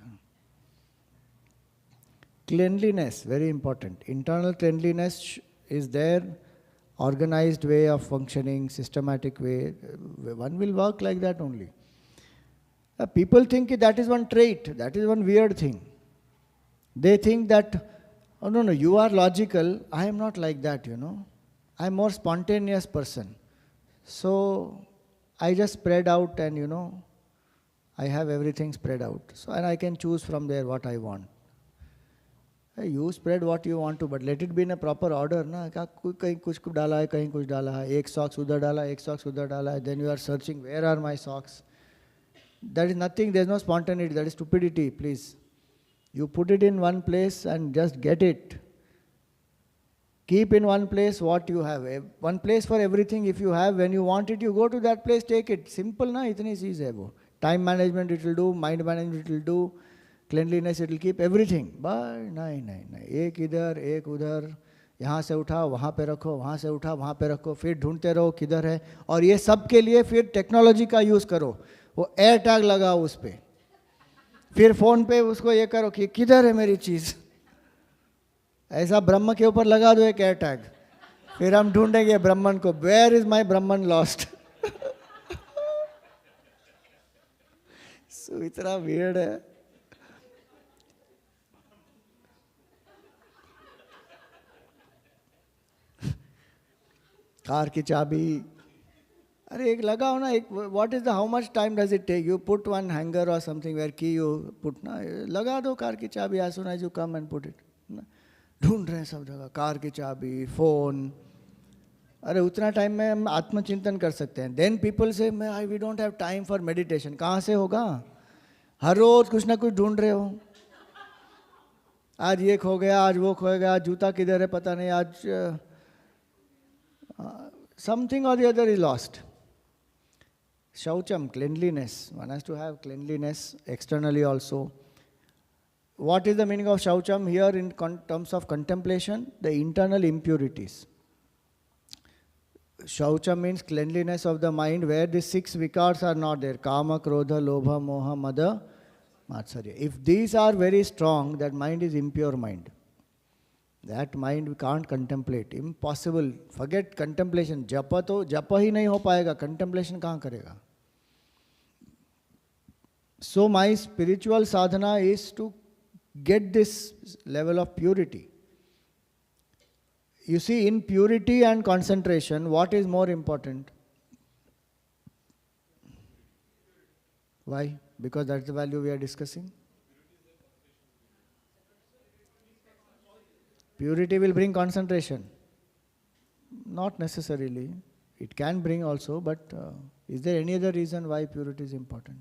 Cleanliness, very important. Internal cleanliness is there, organized way of functioning, systematic way. One will work like that only. People think that is one trait, that is one weird thing. They think that, oh no, you are logical, I am not like that, I am more spontaneous person. So I just spread out and I have everything spread out. So and I can choose from there what I want. You spread what you want to, but let it be in a proper order. Na? कहीं कुछ डाला है, कहीं कुछ डाला है, एक socks उधर डाला, एक socks उधर डाला है. Then you are searching, where are my socks? That is nothing, there is no spontaneity, that is stupidity, please. You put it in one place and just get it. Keep in one place what you have. One place for everything. If you have, when you want it, you go to that place, take it. Simple na, itni cheez hai wo. Time management it will do, mind management it will do, cleanliness it will keep, everything. But नहीं, एक इधर, एक उधर, यहाँ से उठा, वहाँ पे रखो, वहाँ से उठा, वहाँ पे रखो, फिर ढूंढते रहो किधर है. और ये सब के लिए फिर टेक्नोलॉजी का यूज़ करो. वो एयर टैग लगाओ उस पर. फिर फ़ोन पे उसको ये करो कि किधर है मेरी चीज़. ऐसा ब्रह्म के ऊपर लगा दो एक एयर टैग, फिर हम ढूंढेंगे ब्रह्मन को. Where is my Brahman lost. So इतना वियर्ड है. कार की चाबी, अरे एक लगाओ ना. एक what is the how much time does it take. You put one hanger और समथिंग वेयर की यू पुट ना, लगा दो कार की चाबी as soon as you come and put it. ढूंढ रहे हैं सब जगह कार की चाबी, फोन. अरे उतना टाइम में हम आत्मचिंतन कर सकते हैं. देन पीपल से I we don't have time for meditation. कहाँ से होगा? हर रोज कुछ ना कुछ ढूंढ रहे हो. आज ये खो गया, आज वो खो गया, आज जूता किधर है पता नहीं, आज समथिंग और द अदर इज लॉस्ट. शौचम, cleanliness. One has to have cleanliness externally also. What is the meaning of shaucham here in terms of contemplation? The internal impurities. Shaucham means cleanliness of the mind where the 6 vikars are not there. Kama, Krodha, Lobha, Moha, Mada, Matsarya. If these are very strong, that mind is impure mind. That mind we can't contemplate. Impossible. Forget contemplation. Japa to japa ही नहीं हो पाएगा. Contemplation कहाँ करेगा? So my spiritual sadhana is to get this level of purity. You see, in purity and concentration, what is more important? Why? Because that's the value we are discussing. Purity will bring concentration. Not necessarily. It can bring also, but is there any other reason why purity is important?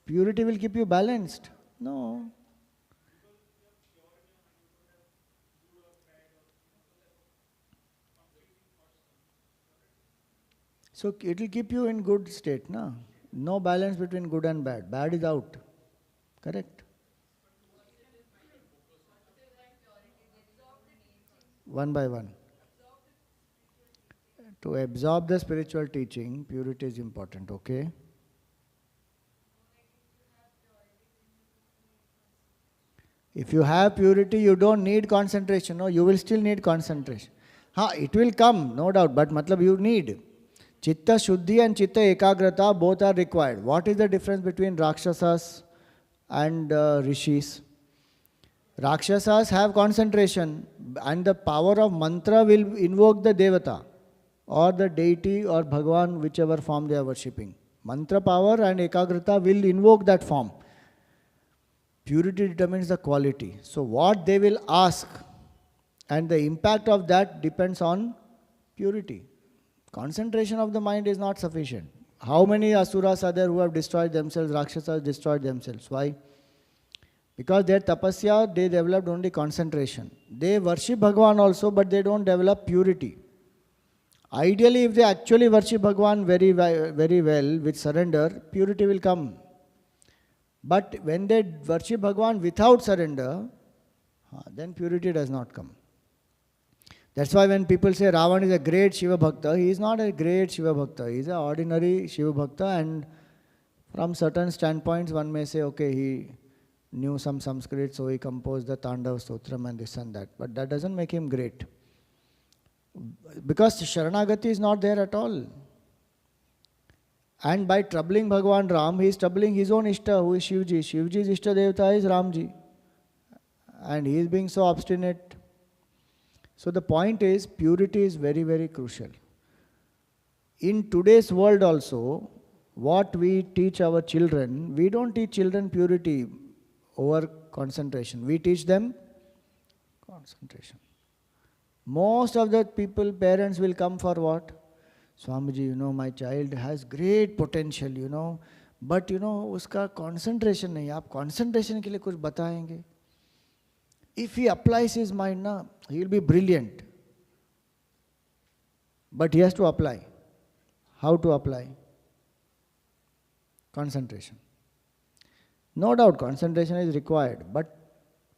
Purity will keep you balanced. No. So it will keep you in good state, na? No balance between good and bad. Bad is out. Correct? One by one. To absorb the spiritual teaching, purity is important, okay? If you have purity, you don't need concentration. No, you will still need concentration. It will come, no doubt, but matlab you need. Chitta Shuddhi and Chitta Ekagrata both are required. What is the difference between Rakshasas and Rishis? Rakshasas have concentration and the power of mantra will invoke the Devata or the deity or Bhagwan, whichever form they are worshipping. Mantra power and Ekagrata will invoke that form. Purity determines the quality. So what they will ask and the impact of that depends on purity. Concentration of the mind is not sufficient. How many asuras are there who have destroyed themselves? Rakshasas destroyed themselves. Why? Because their tapasya, they developed only concentration. They worship Bhagwan also, but they don't develop purity. Ideally, if they actually worship Bhagwan very well with surrender, purity will come. But when they worship Bhagwan without surrender, then purity does not come. That's why when people say Ravan is a great Shiva Bhakta, he is not a great Shiva Bhakta. He is an ordinary Shiva Bhakta, and from certain standpoints one may say, okay, he knew some Sanskrit, so he composed the Tandav Stotram and this and that. But that doesn't make him great. Because Sharanagati is not there at all. And by troubling Bhagwan Ram, he is troubling his own Ishta, who is Shivji. Shivji's Ishta Devata is Ramji. And he is being so obstinate. So the point is, purity is very, very crucial. In today's world also, what we teach our children, we don't teach children purity over concentration. We teach them concentration. Most of the people, parents will come for what? Swamiji, my child has great potential, but उसका concentration नहीं. आप concentration के लिए कुछ बताएंगे. If he applies his mind, na, he will be brilliant. But he has to apply. How to apply? Concentration. No doubt concentration is required, but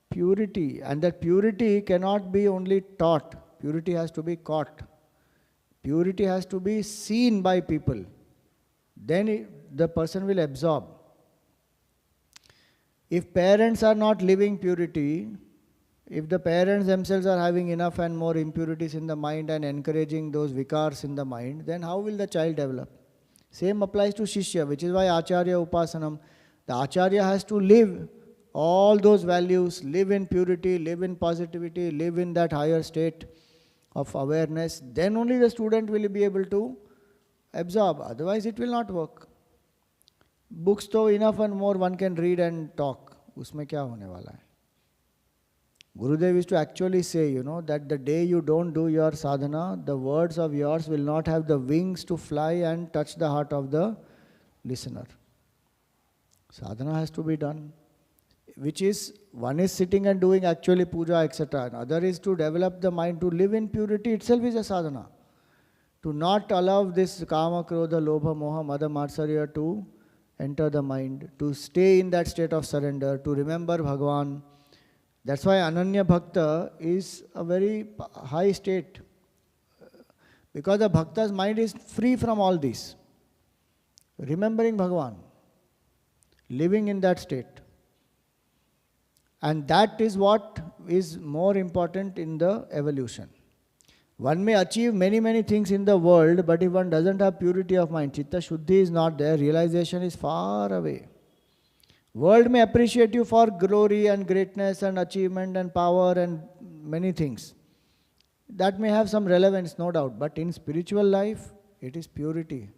purity, and that purity cannot be only taught. Purity has to be caught. Purity has to be seen by people. Then the person will absorb. If parents are not living purity, if the parents themselves are having enough and more impurities in the mind and encouraging those vikars in the mind, then how will the child develop? Same applies to Shishya, which is why Acharya Upasanam. The Acharya has to live all those values, live in purity, live in positivity, live in that higher state of awareness. Then only the student will be able to absorb. Otherwise it will not work. Books though enough and more one can read and talk. Usme kya hone wala hai? Gurudev used to actually say, that the day you don't do your sadhana, the words of yours will not have the wings to fly and touch the heart of the listener. Sadhana has to be done. Which is, one is sitting and doing actually puja, etc. And other is to develop the mind to live in purity itself is a sadhana. To not allow this kama, krodha, lobha, moha, mada, matsarya to enter the mind. To stay in that state of surrender. To remember Bhagavan. That's why Ananya Bhakta is a very high state. Because the Bhakta's mind is free from all this. Remembering Bhagavan. Living in that state. And that is what is more important in the evolution. One may achieve many, many things in the world, but if one doesn't have purity of mind, Chitta Shuddhi is not there, realization is far away. World may appreciate you for glory and greatness and achievement and power and many things. That may have some relevance, no doubt, but in spiritual life, it is purity.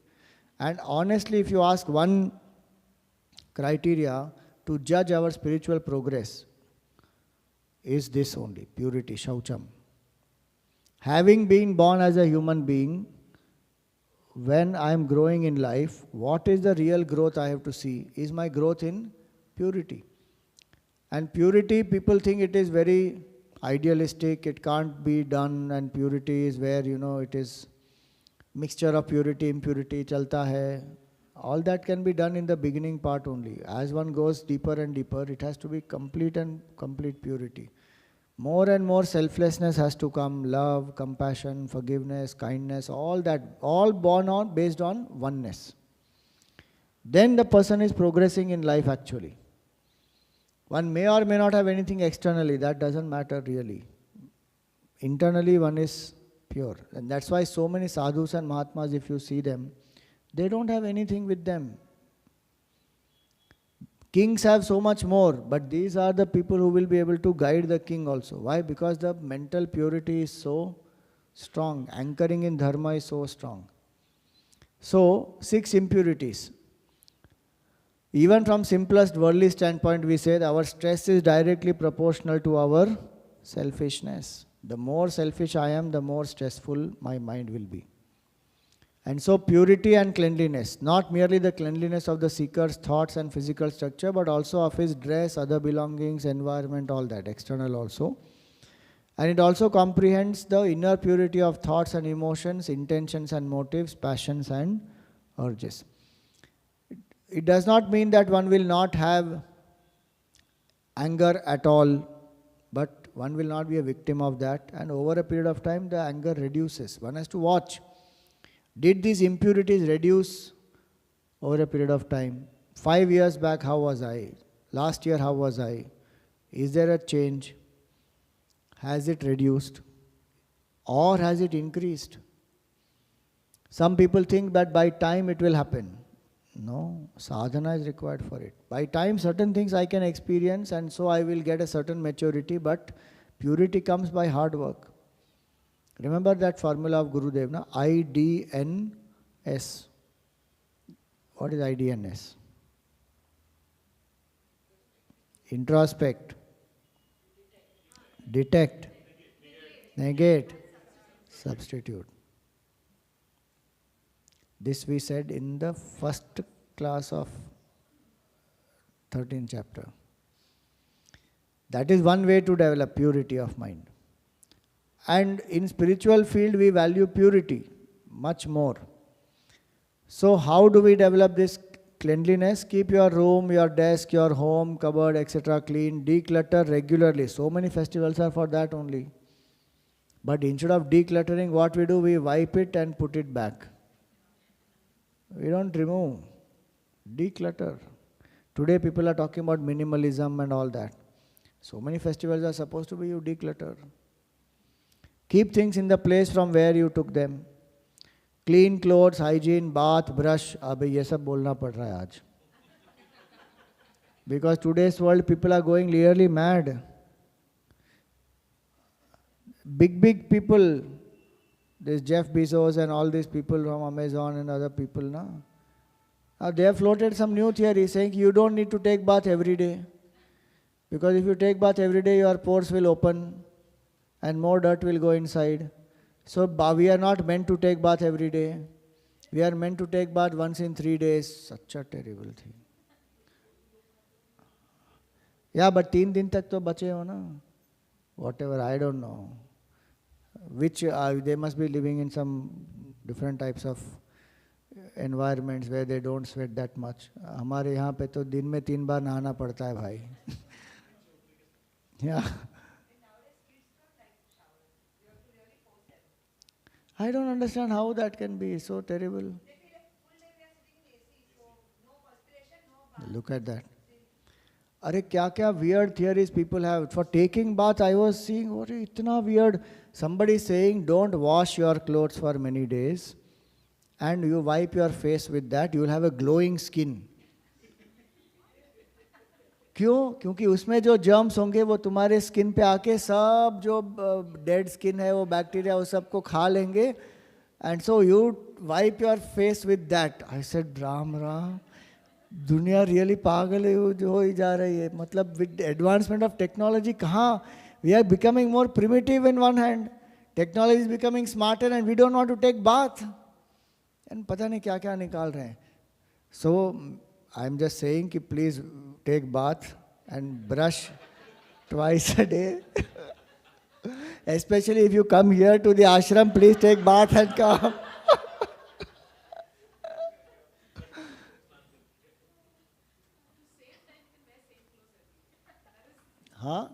And honestly, if you ask one criteria to judge our spiritual progress, is this only, purity, shaucham. Having been born as a human being, when I am growing in life, what is the real growth I have to see? Is my growth in purity? And purity, people think it is very idealistic, it can't be done, and purity is where, it is mixture of purity, impurity, chalta hai. All that can be done in the beginning part only. As one goes deeper and deeper, it has to be complete and complete purity. More and more selflessness has to come, love, compassion, forgiveness, kindness, all that, all based on oneness. Then the person is progressing in life actually. One may or may not have anything externally, that doesn't matter really. Internally one is pure. And that's why so many sadhus and mahatmas, if you see them, they don't have anything with them. Kings have so much more, but these are the people who will be able to guide the king also. Why? Because the mental purity is so strong. Anchoring in dharma is so strong. So, 6 impurities. Even from simplest worldly standpoint, we say that our stress is directly proportional to our selfishness. The more selfish I am, the more stressful my mind will be. And so purity and cleanliness, not merely the cleanliness of the seeker's thoughts and physical structure, but also of his dress, other belongings, environment, all that, external also. And it also comprehends the inner purity of thoughts and emotions, intentions and motives, passions and urges. It does not mean that one will not have anger at all, but one will not be a victim of that. And over a period of time, the anger reduces. One has to watch. Did these impurities reduce over a period of time? 5 years back, how was I? Last year, how was I? Is there a change? Has it reduced? Or has it increased? Some people think that by time it will happen. No, sadhana is required for it. By time, certain things I can experience, and so I will get a certain maturity, but purity comes by hard work. Remember that formula of Gurudev, na? IDNS. What is IDNS? Introspect. Detect. Negate. Substitute. This we said in the first class of 13th chapter. That is one way to develop purity of mind. And in spiritual field we value purity much more. So how do we develop this cleanliness? Keep your room, your desk, your home, cupboard, etc. clean. Declutter regularly. So many festivals are for that only. But instead of decluttering, what we do, we wipe it and put it back. We don't remove. Declutter. Today people are talking about minimalism and all that. So many festivals are supposed to be you declutter. Keep things in the place from where you took them. Clean clothes, hygiene, bath, brush. अबे ये सब बोलना पड़ रहा है आज. Because today's world people are going really mad. Big people, this Jeff Bezos and all these people from Amazon and other people, now they have floated some new theory saying you don't need to take bath every day. Because if you take bath every day, your pores will open and more dirt will go inside. So we are not meant to take bath every day. We are meant to take bath once in 3 days. Such a terrible thing. Yeah, but 3 दिन तक तो बचे हो ना. Whatever, I don't know. Which they must be living in some different types of environments where they don't sweat that much. हमारे यहाँ पे तो दिन में 3 बार नहाना पड़ता है भाई. Yeah. I don't understand how that can be so terrible. Look at that. अरे क्या क्या weird theories people have. For taking bath, I was seeing, अरे इतना weird. Somebody saying, don't wash your clothes for many days and you wipe your face with that, you will have a glowing skin. क्यों? क्योंकि उसमें जो germs होंगे वो तुम्हारे skin पे आके सब जो डेड स्किन है वो बैक्टीरिया वो सबको खा लेंगे and so you wipe your face with that. I said Ram Ram, दुनिया रियली पागल है जो हो ही जा रही है. मतलब विद एडवांसमेंट ऑफ टेक्नोलॉजी कहाँ we are becoming more primitive in one hand, technology is becoming smarter and we don't want to take bath and पता नहीं क्या क्या निकाल रहे हैं. सो I am just saying कि please take bath and brush twice a day. Especially if you come here to the ashram, please take bath and come. Huh?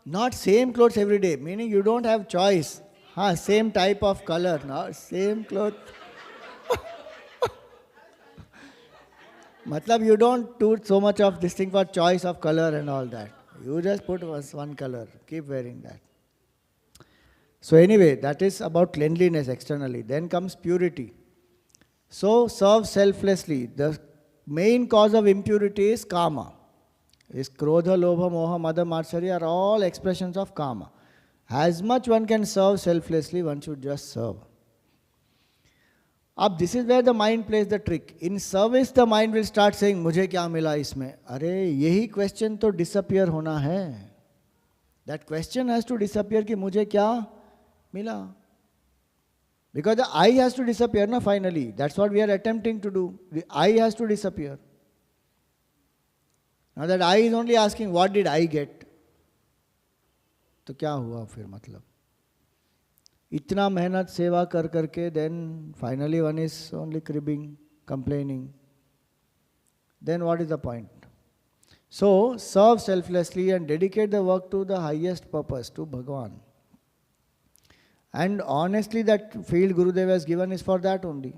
Not same clothes every day, meaning you don't have choice. Same type of color, no? Same cloth. Matlab you don't do so much of this thing for choice of color and all that. You just put one color, keep wearing that. So anyway, that is about cleanliness externally. Then comes purity. So serve selflessly. The main cause of impurity is kama. Is krodha, lobha, moha, mada, matsarya are all expressions of kama. As much one can serve selflessly, one should just serve. अब this is where the mind plays the trick. In service, the mind will start saying, मुझे क्या मिला इसमें? अरे यही question तो disappear होना है. That question has to disappear कि मुझे क्या मिला? Because the I has to disappear, na, finally. That's what we are attempting to do. The I has to disappear. Now that I is only asking, what did I get? तो क्या हुआ फिर मतलब? इतना मेहनत सेवा कर करके then finally one is only cribbing, complaining. Then what is the point? So serve selflessly and dedicate the work to the highest purpose, to Bhagavan. And honestly that field Gurudev has given is for that only.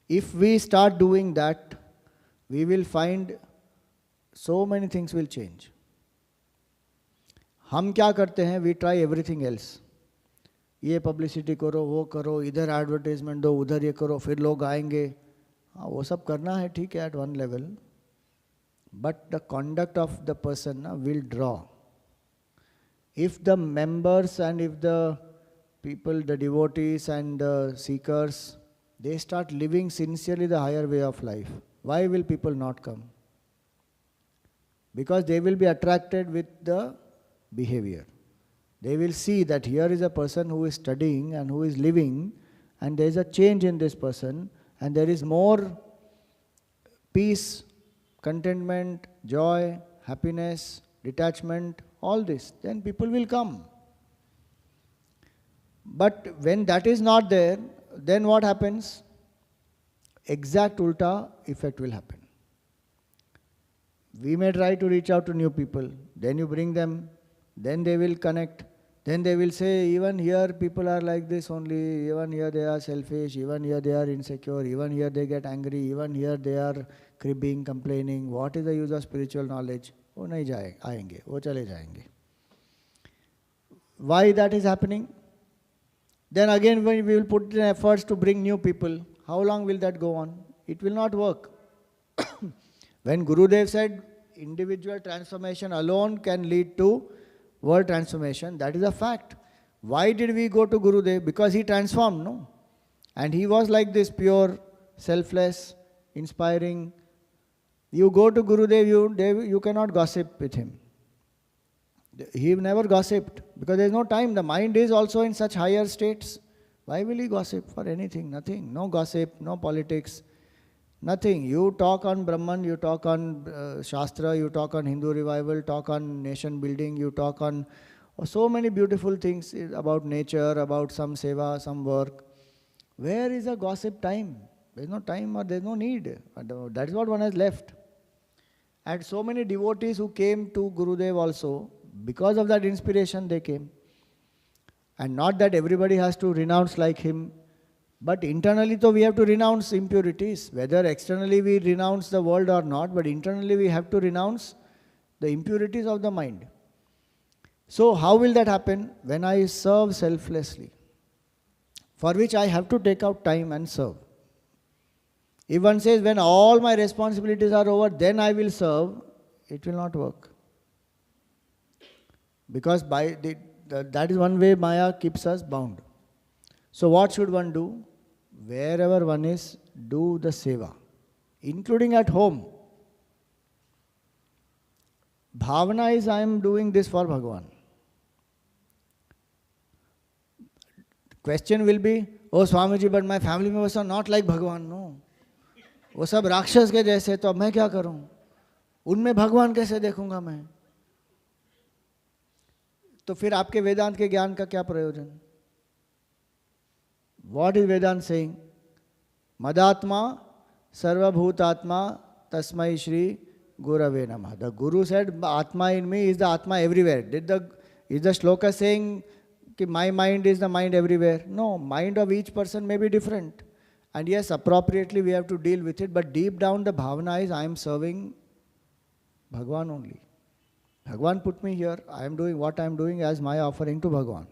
If we start doing that, we will find so many things will change. हम क्या करते हैं? We try everything else. ये publicity करो, वो करो, इधर advertisement दो, उधर ये करो, फिर लोग आएंगे. हाँ, वो सब करना है, ठीक है, at one level. But the conduct of the person will draw. If the members and if the people, the devotees and the seekers, they start living sincerely the higher way of life, why will people not come? Because they will be attracted with the behavior. They will see that here is a person who is studying and who is living and there is a change in this person, and there is more peace, contentment, joy, happiness, detachment, all this, then people will come. But when that is not there, then what happens? Exact ulta effect will happen. We may try to reach out to new people, then you bring them, then they will connect, then they will say, even here people are like this only, even here they are selfish, even here they are insecure, even here they get angry, even here they are cribbing, complaining. What is the use of spiritual knowledge? वो नहीं जाए आएंगे, वो चले जाएंगे. Why that is happening? Then again when we will put in efforts to bring new people, how long will that go on? It will not work. When Gurudev said individual transformation alone can lead to world transformation, that is a fact. Why did we go to Gurudev? Because he transformed, no? And he was like this pure, selfless, inspiring. You go to Gurudev, you cannot gossip with him. He never gossiped because there is no time. The mind is also in such higher states. Why will he gossip for anything? Nothing. No gossip, no politics, nothing. You talk on Brahman, you talk on Shastra, you talk on Hindu revival, talk on nation building, you talk on so many beautiful things about nature, about some seva, some work. Where is the gossip time? There is no time or there is no need. That is what one has left. And so many devotees who came to Gurudev also, because of that inspiration they came. And not that everybody has to renounce like him, but internally though we have to renounce impurities. Whether externally we renounce the world or not, but internally we have to renounce the impurities of the mind. So how will that happen? When I serve selflessly, for which I have to take out time and serve. If one says, when all my responsibilities are over, then I will serve, it will not work. Because that is one way Maya keeps us bound. So what should one do? Wherever one is, do the seva, including at home. Bhavana is, I am doing this for Bhagavan. Question will be, oh Swamiji, but my family members are not like Bhagavan. No. वो सब राक्षस के जैसे, तो अब मैं क्या करूं? उनमें भगवान कैसे देखूंगा मैं? तो फिर आपके वेदांत के ज्ञान का क्या प्रयोजन? What is Vedanta saying? Madatma sarvabhutatma tasmai shri gurave namah. The Guru said, Atma in me is the Atma everywhere. Is the shloka saying that my mind is the mind everywhere? No, mind of each person may be different. And yes, appropriately we have to deal with it, but deep down the bhavana is, I am serving Bhagwan only. Bhagwan put me here, I am doing what I am doing as my offering to Bhagwan.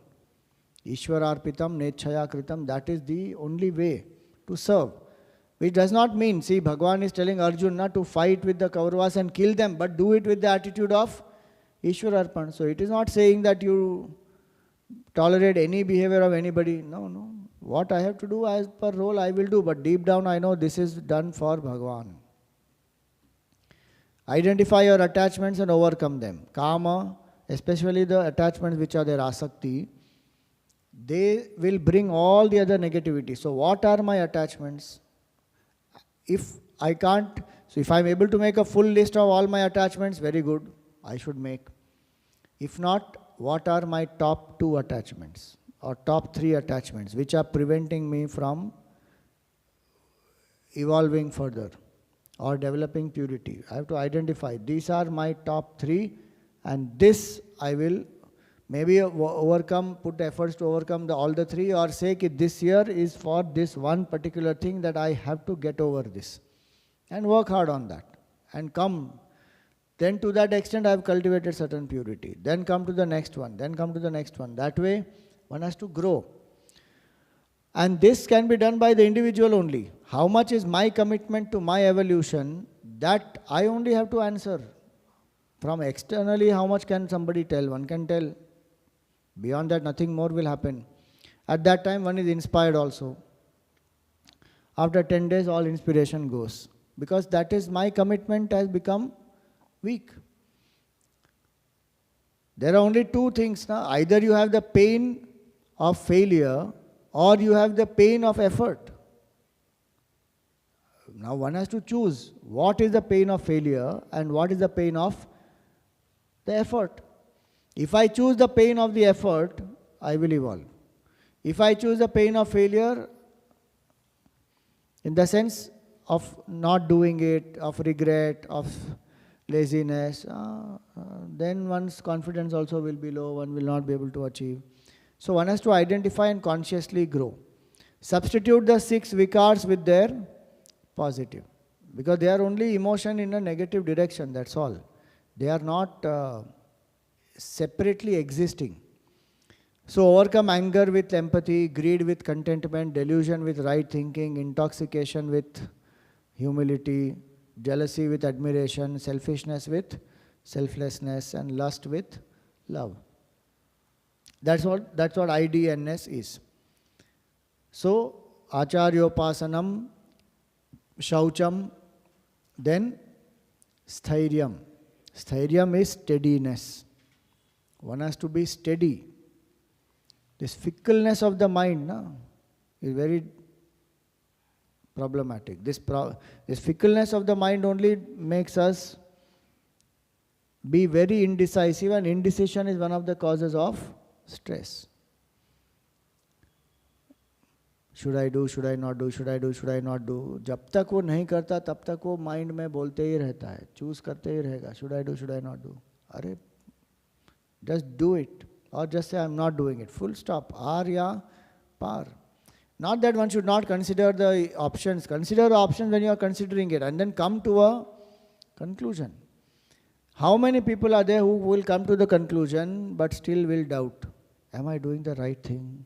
Ishwararpitam nechaya kritam, that is the only way to serve. Which does not mean, see, Bhagwan is telling Arjuna to fight with the Kauravas and kill them, but do it with the attitude of Ishwararpan. So it is not saying that you tolerate any behavior of anybody. No. What I have to do as per role I will do, but deep down I know this is done for Bhagwan. Identify your attachments and overcome them. Kama, especially the attachments which are their asakti, they will bring all the other negativity. So what are my attachments? If I can't, so if I am able to make a full list of all my attachments, very good, I should make. If not, what are my top 2 attachments or top 3 attachments which are preventing me from evolving further or developing purity? I have to identify, these are my top 3, and this I will maybe overcome, put efforts to overcome all the 3, or say that this year is for this one particular thing that I have to get over this, and work hard on that and come. Then to that extent I have cultivated certain purity. Then come to the next one, then come to the next one. That way one has to grow. And this can be done by the individual only. How much is my commitment to my evolution, that I only have to answer. From externally, how much can somebody tell? One can tell. Beyond that, nothing more will happen. At that time, one is inspired also. After 10 days, all inspiration goes. Because that is, my commitment has become weak. There are only 2 things now. Either you have the pain of failure, or you have the pain of effort. Now one has to choose what is the pain of failure and what is the pain of the effort. If I choose the pain of the effort, I will evolve. If I choose the pain of failure, in the sense of not doing it, of regret, of laziness, then one's confidence also will be low, one will not be able to achieve. So one has to identify and consciously grow. Substitute the 6 vikars with their positive, because they are only emotion in a negative direction, that's all. They are not separately existing. So overcome anger with empathy, greed with contentment, delusion with right thinking, intoxication with humility, jealousy with admiration, selfishness with selflessness, and lust with love. That's what IDNS is. So acharyopasanam, shaucham, then sthiryam. Sthiryam is steadiness. One has to be steady. This fickleness of the mind is very problematic. This fickleness of the mind only makes us be very indecisive, and indecision is one of the causes of stress. Should I do, should I not do, should I do, should I not do? जब तक वो नहीं करता तब तक वो mind में बोलते ही रहता है, चूज करते ही रहेगा, should I do, should I not do? अरे just do it, or just say I'm not doing it, full stop. Ar ya par. Not that one should not consider the options. Consider the options when you are considering it, and then come to a conclusion. How many people are there who will come to the conclusion but still will doubt? Am I doing the right thing?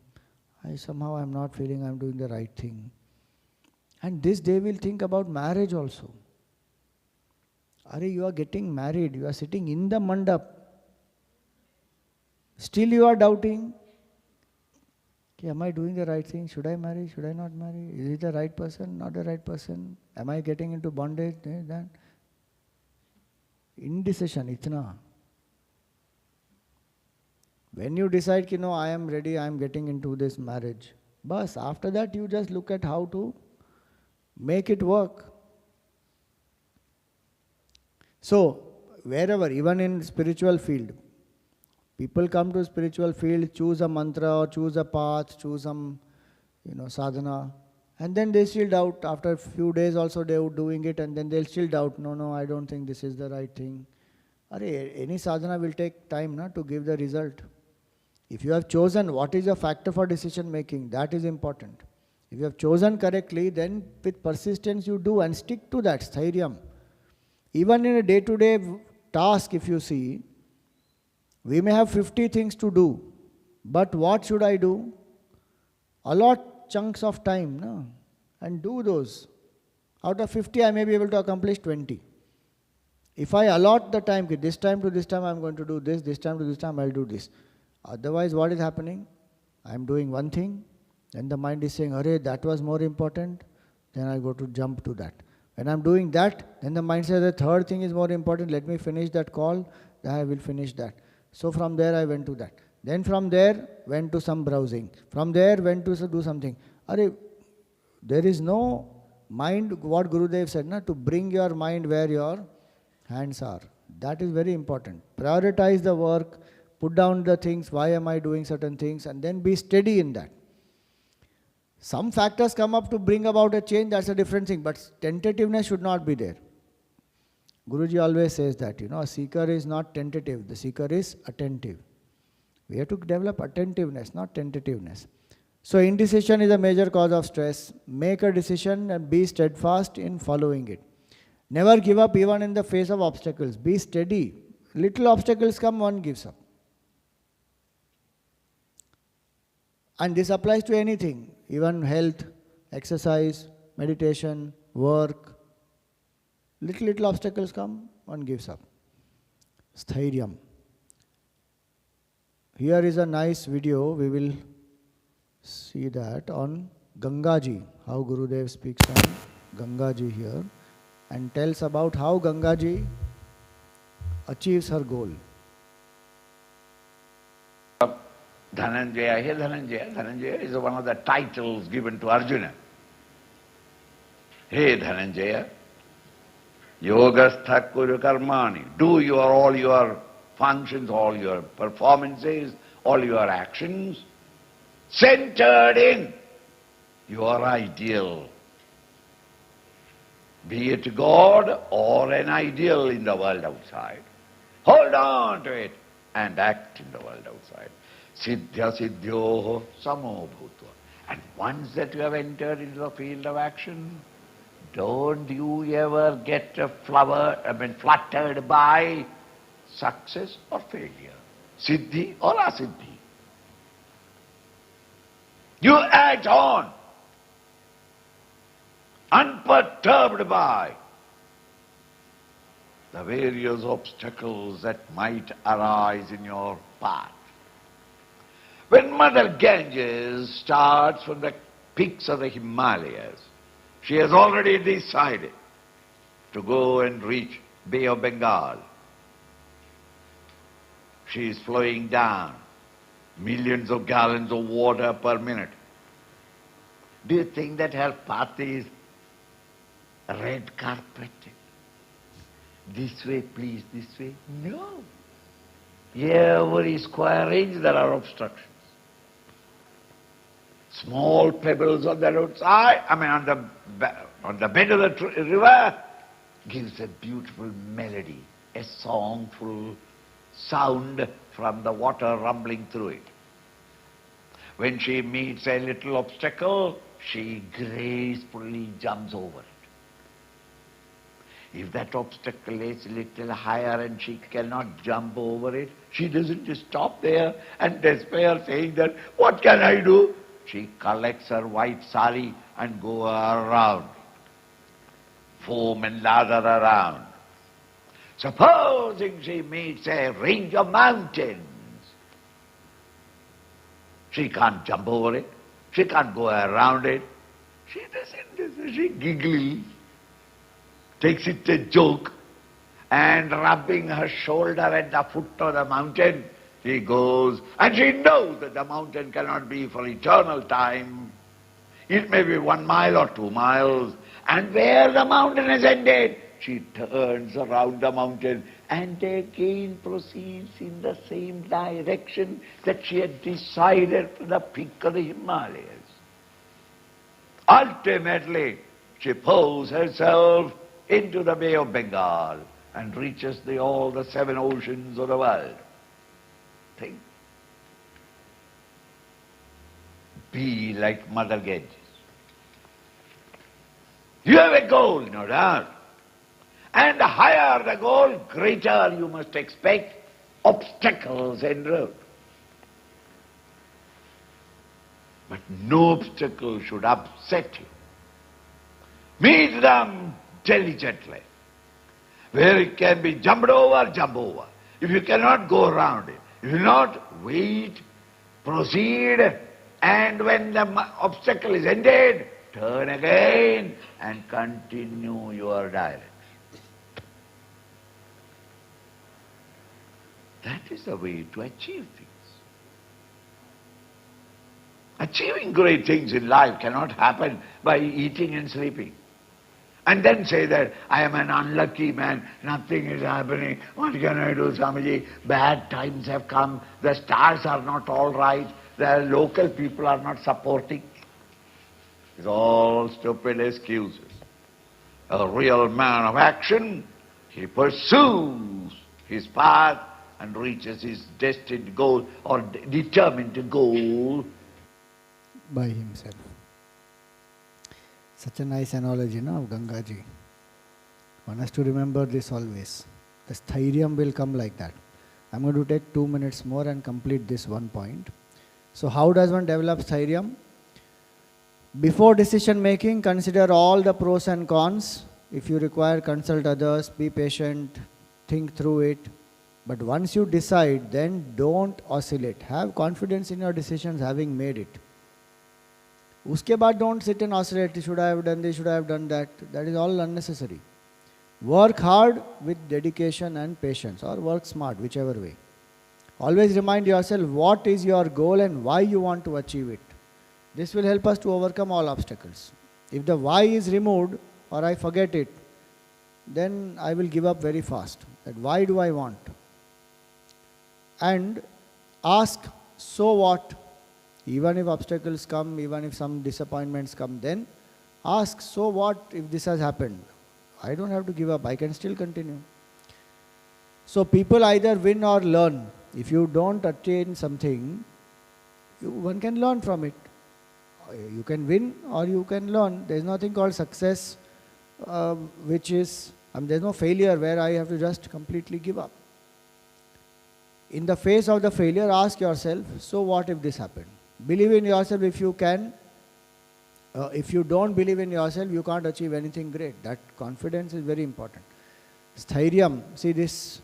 Somehow I'm not feeling I'm doing the right thing. And this they will think about marriage also. Are you are getting married, you are sitting in the mandap. Still you are doubting. Okay, am I doing the right thing? Should I marry? Should I not marry? Is it the right person? Not the right person? Am I getting into bondage? That indecision, itna. When you decide, no, I am ready, I am getting into this marriage. Bas, after that you just look at how to make it work. So, wherever, even in spiritual field, people come to spiritual field, choose a mantra or choose a path, choose some, sadhana, and then they still doubt. After a few days also they are doing it, and then they'll still doubt. No, I don't think this is the right thing. Any sadhana will take time to give the result. If you have chosen, what is your factor for decision making? That is important. If you have chosen correctly, then with persistence you do and stick to that, sthiryam. Even in a day-to-day task, if you see, we may have 50 things to do, but what should I do? Allot chunks of time, and do those. Out of 50, I may be able to accomplish 20. If I allot the time, this time to this time I am going to do this time to this time I will do this. Otherwise, what is happening? I am doing one thing, then the mind is saying, "Arey, that was more important," then I go to jump to that. When I am doing that, then the mind says, the third thing is more important, let me finish that call, then I will finish that. So from there I went to that. Then from there, went to some browsing. From there, went to do something. There is no mind, what Gurudev said, to bring your mind where your hands are. That is very important. Prioritize the work, put down the things, why am I doing certain things, and then be steady in that. Some factors come up to bring about a change, that's a different thing, but tentativeness should not be there. Guruji always says that, a seeker is not tentative, the seeker is attentive. We have to develop attentiveness, not tentativeness. So indecision is a major cause of stress. Make a decision and be steadfast in following it. Never give up even in the face of obstacles. Be steady. Little obstacles come, one gives up. And this applies to anything, even health, exercise, meditation, work. Little obstacles come, one gives up. Sthiryam. Here is a nice video, we will see that on Gangaji, how Gurudev speaks on Gangaji here and tells about how Gangaji achieves her goal. Dhananjaya, hey Dhananjaya. Dhananjaya is one of the titles given to Arjuna. Hey Dhananjaya, yogastha kuru karmani. Do all your functions, all your performances, all your actions centered in your ideal. Be it God or an ideal in the world outside. Hold on to it and act in the world outside. Siddhya siddhyoho samo bhutva. And once that you have entered into the field of action, don't you ever get fluttered by success or failure, siddhi or asiddhi. You act on, unperturbed by the various obstacles that might arise in your path. When Mother Ganges starts from the peaks of the Himalayas, she has already decided to go and reach Bay of Bengal. She is flowing down millions of gallons of water per minute. Do you think that her path is red carpeted? This way, please, this way? No. Every square inch there are obstructions. Small pebbles on the roadside, on the bed of the river, gives a beautiful melody, a songful sound from the water rumbling through it. When she meets a little obstacle, she gracefully jumps over it. If that obstacle is a little higher and she cannot jump over it, she doesn't just stop there and despair, saying that, what can I do? She collects her white sari and goes around, foam and lather around. Supposing she meets a range of mountains, she can't jump over it, she can't go around it, she giggles, takes it a joke, and rubbing her shoulder at the foot of the mountain, she goes, and she knows that the mountain cannot be for eternal time. It may be 1 mile or 2 miles, and where the mountain has ended, she turns around the mountain and again proceeds in the same direction that she had decided for the peak of the Himalayas. Ultimately, she pours herself into the Bay of Bengal and reaches all the 7 oceans of the world. Think. Be like Mother Ganges. You have a goal, no doubt. And the higher the goal, greater you must expect obstacles en route. But no obstacle should upset you. Meet them diligently. Where it can be jumped over, jump over. If you cannot, go around it. If you not, wait, proceed, and when the obstacle is ended, turn again and continue your direction. That is the way to achieve things. Achieving great things in life cannot happen by eating and sleeping. And then say that, I am an unlucky man, nothing is happening, what can I do, Swamiji? Bad times have come, the stars are not all right, the local people are not supporting. It's all stupid excuses. A real man of action, he pursues his path and reaches his destined goal or determined goal by himself. Such a nice analogy, no, of Gangaji. One has to remember this always. The sthairiam will come like that. I'm going to take 2 minutes more and complete this one point. So how does one develop sthairiam? Before decision making, consider all the pros and cons. If you require, consult others, be patient, think through it. But once you decide, then don't oscillate. Have confidence in your decisions having made it. Uske baad don't sit and oscillate, should I have done this, should I have done that. That is all unnecessary. Work hard with dedication and patience, or work smart, whichever way. Always remind yourself what is your goal and why you want to achieve it. This will help us to overcome all obstacles. If the why is removed or I forget it, then I will give up very fast. That why do I want? And ask, so what? Even if obstacles come, even if some disappointments come, then ask, so what if this has happened? I don't have to give up, I can still continue. So people either win or learn. If you don't attain something, one can learn from it. You can win or you can learn. There is nothing called success, which is, there is no failure where I have to just completely give up. In the face of the failure, ask yourself, so what if this happened? Believe in yourself if you can. If you don't believe in yourself, you can't achieve anything great. That confidence is very important. Sthairya, see this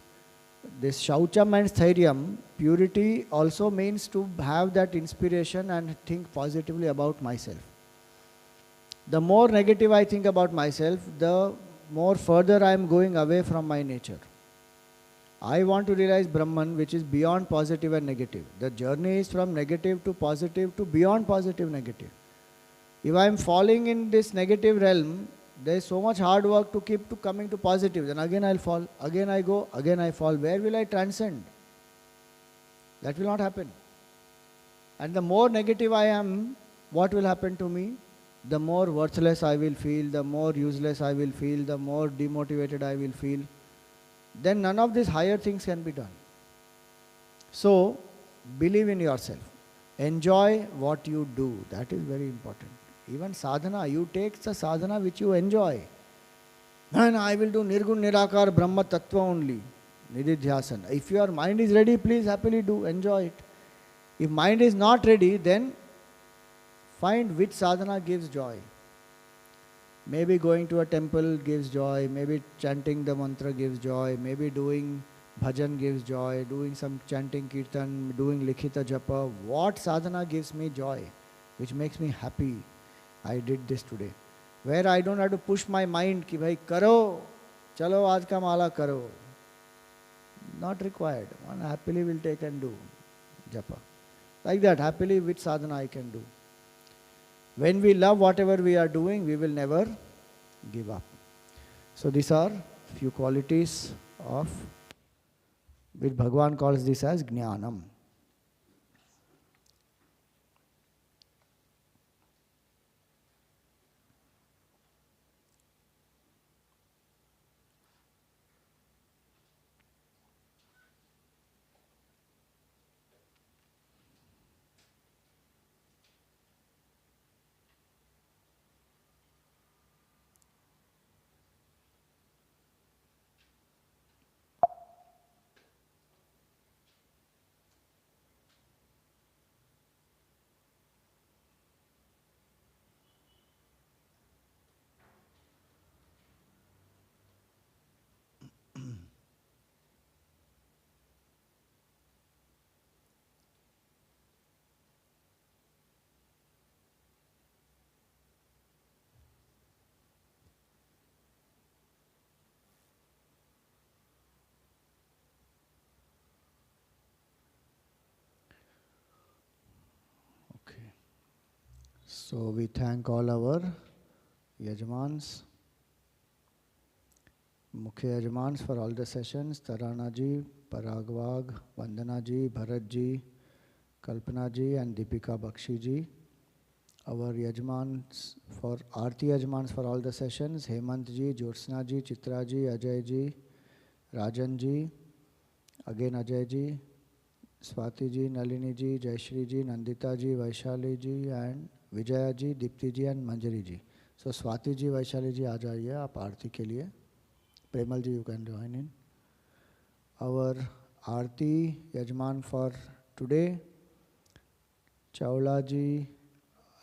shaucham and sthairya, purity also means to have that inspiration and think positively about myself. The more negative I think about myself, the more further I am going away from my nature. I want to realize Brahman, which is beyond positive and negative. The journey is from negative to beyond positive negative. If I am falling in this negative realm, there is so much hard work to keep to coming to positive. Then again I will fall, again I go, again I fall. Where will I transcend? That will not happen. And the more negative I am, what will happen to me? The more worthless I will feel, the more useless I will feel, the more demotivated I will feel. Then none of these higher things can be done. So, believe in yourself. Enjoy what you do. That is very important. Even sadhana, you take the sadhana which you enjoy. And I will do Nirgun Nirakar Brahma Tattva only. Nididhyasana. If your mind is ready, please happily do, enjoy it. If mind is not ready, then find which sadhana gives joy. Maybe going to a temple gives joy, maybe chanting the mantra gives joy, maybe doing bhajan gives joy, doing some chanting kirtan, doing likhita japa. What sadhana gives me joy, which makes me happy? I did this today. Where I don't have to push my mind ki bhai karo, chalo aaj ka mala karo. Not required. One happily will take and do japa. Like that, happily which sadhana I can do. When we love whatever we are doing, we will never give up. So these are few qualities of which Bhagavan calls this as Jnanam. Okay. So we thank all our Yajmans, Mukhya Yajmans for all the sessions, Tarana ji, Paragwag, Vandana ji, Bharat ji, Kalpana ji and Deepika Bakshi ji. Our Yajmans for Aarti Yajmans for all the sessions, Hemant ji, Jyotsna ji, Chitra ji, Ajay ji, Rajan ji, again Ajay ji, Swati ji, Nalini ji, Jayashri ji, Nandita ji, Vaishali ji and Vijaya ji, Dipti ji and Manjari ji. So Swati ji, Vaishali ji, aa jaiye aap आरती के लिए. Premal ji, you can join in. Our Aarti Yajman for today, Chawla ji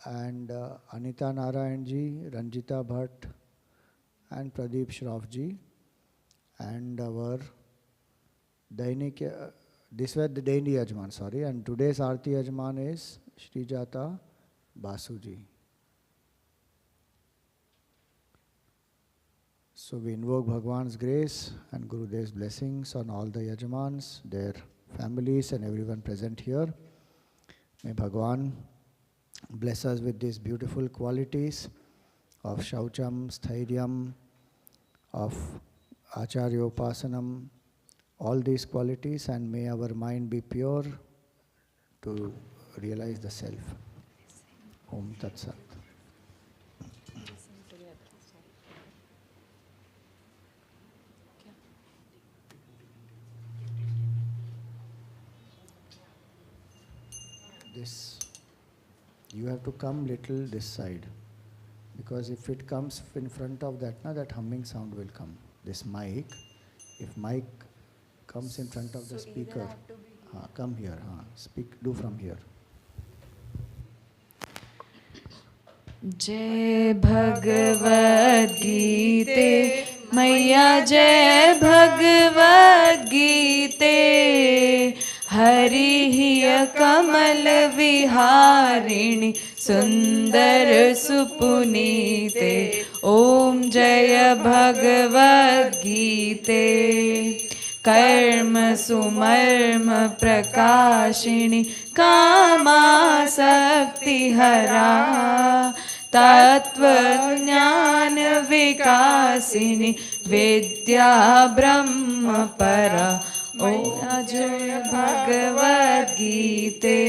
and Anita Narayan ji, Ranjita Bhatt and Pradeep Shroff ji. And our Dainik, this was the Daily Yajman, sorry. And today's Aarti Yajman is Srijata Basu ji. So we invoke Bhagwan's grace and Gurudev's blessings on all the Yajmans, their families and everyone present here. May Bhagwan bless us with these beautiful qualities of Shaucham, Sthiryam, of Acharyopasanam, all these qualities, and may our mind be pure to realize the self. Om Tat Sat. This, you have to come little this side, because if it comes in front of that, that humming sound will come. This mic, if mic comes in front of the speaker, come here, speak, do from here. जय भगवद गीते मैया जय भगवद गीते हरि हिय कमल विहारिणि सुंदर सुपुनीते ओम जय भगवद गीते कर्म सुमर्म प्रकाशिनी कामासक्ति हरा तत्व ज्ञान विकासिनी विद्या ब्रह्म परा ओम जय भगवद गीते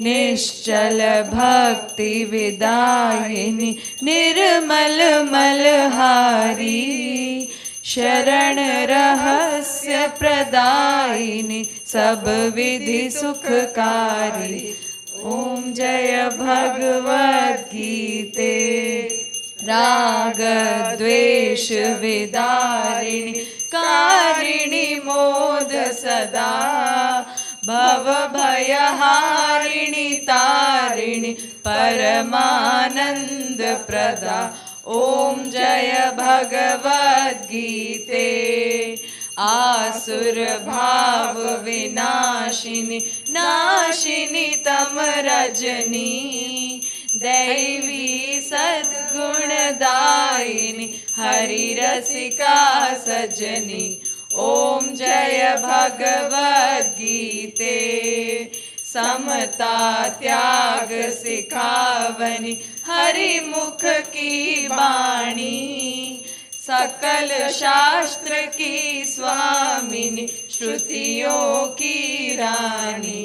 निश्चल भक्ति विदायिनी निर्मल मलहारी शरण रहस्य प्रदायिनी सब विधि सुखकारी ओम जय भगवद गीते राग द्वेष विदारिणी कारिणी मोद सदा भव भयहारिणी तारिणी परमानंद प्रदा ओम जय भगवद गीते आसुर भाव विनाशिनी नाशिनी तम रजनी दैवी सद्गुण दायिनी हरि रसिका सजनी ओम जय भगवद गीते समता त्याग सिखावनी हरि मुख की बाणी सकल शास्त्र की स्वामिनी श्रुतियों की रानी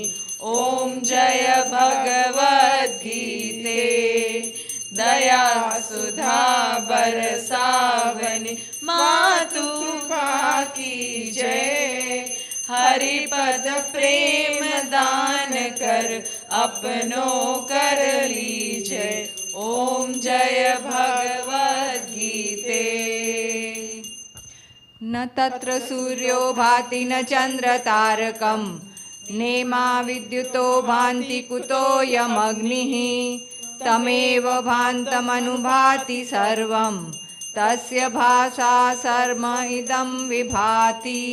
ओम जय भगवद गीते दया सुधा बरसावनी मातु कृपा की जय हरि पद प्रेम दान कर अपनों कर लीजय ओम जय भगवद गीते न तत्र सूर्यो भाति न चंद्र तारकं नेमा विद्युतो भान्ति कुतोऽयमग्निः तमेव भान्तमनुभाति सर्वं तस्य भासा सर्व इदं विभाति।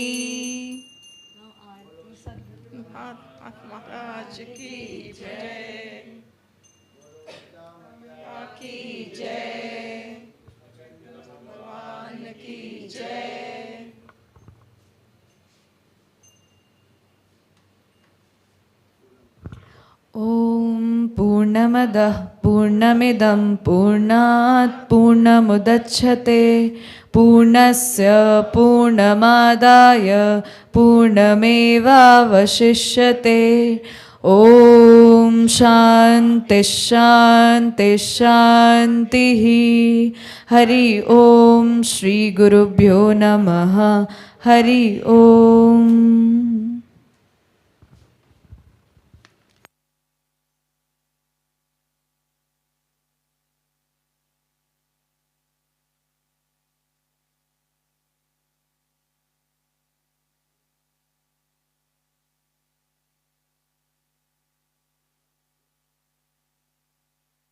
महाराज की जय की जय भगवान की जय। ॐ पूर्णमदः पूर्णमिदं पूर्णात् पूर्णमुदच्छते पूर्णस्य पूर्णमादाय पूर्णमेवावशिष्यते ॐ शान्ति शान्ति शान्तिः हरि ॐ श्री गुरुभ्यो नमः हरि ॐ।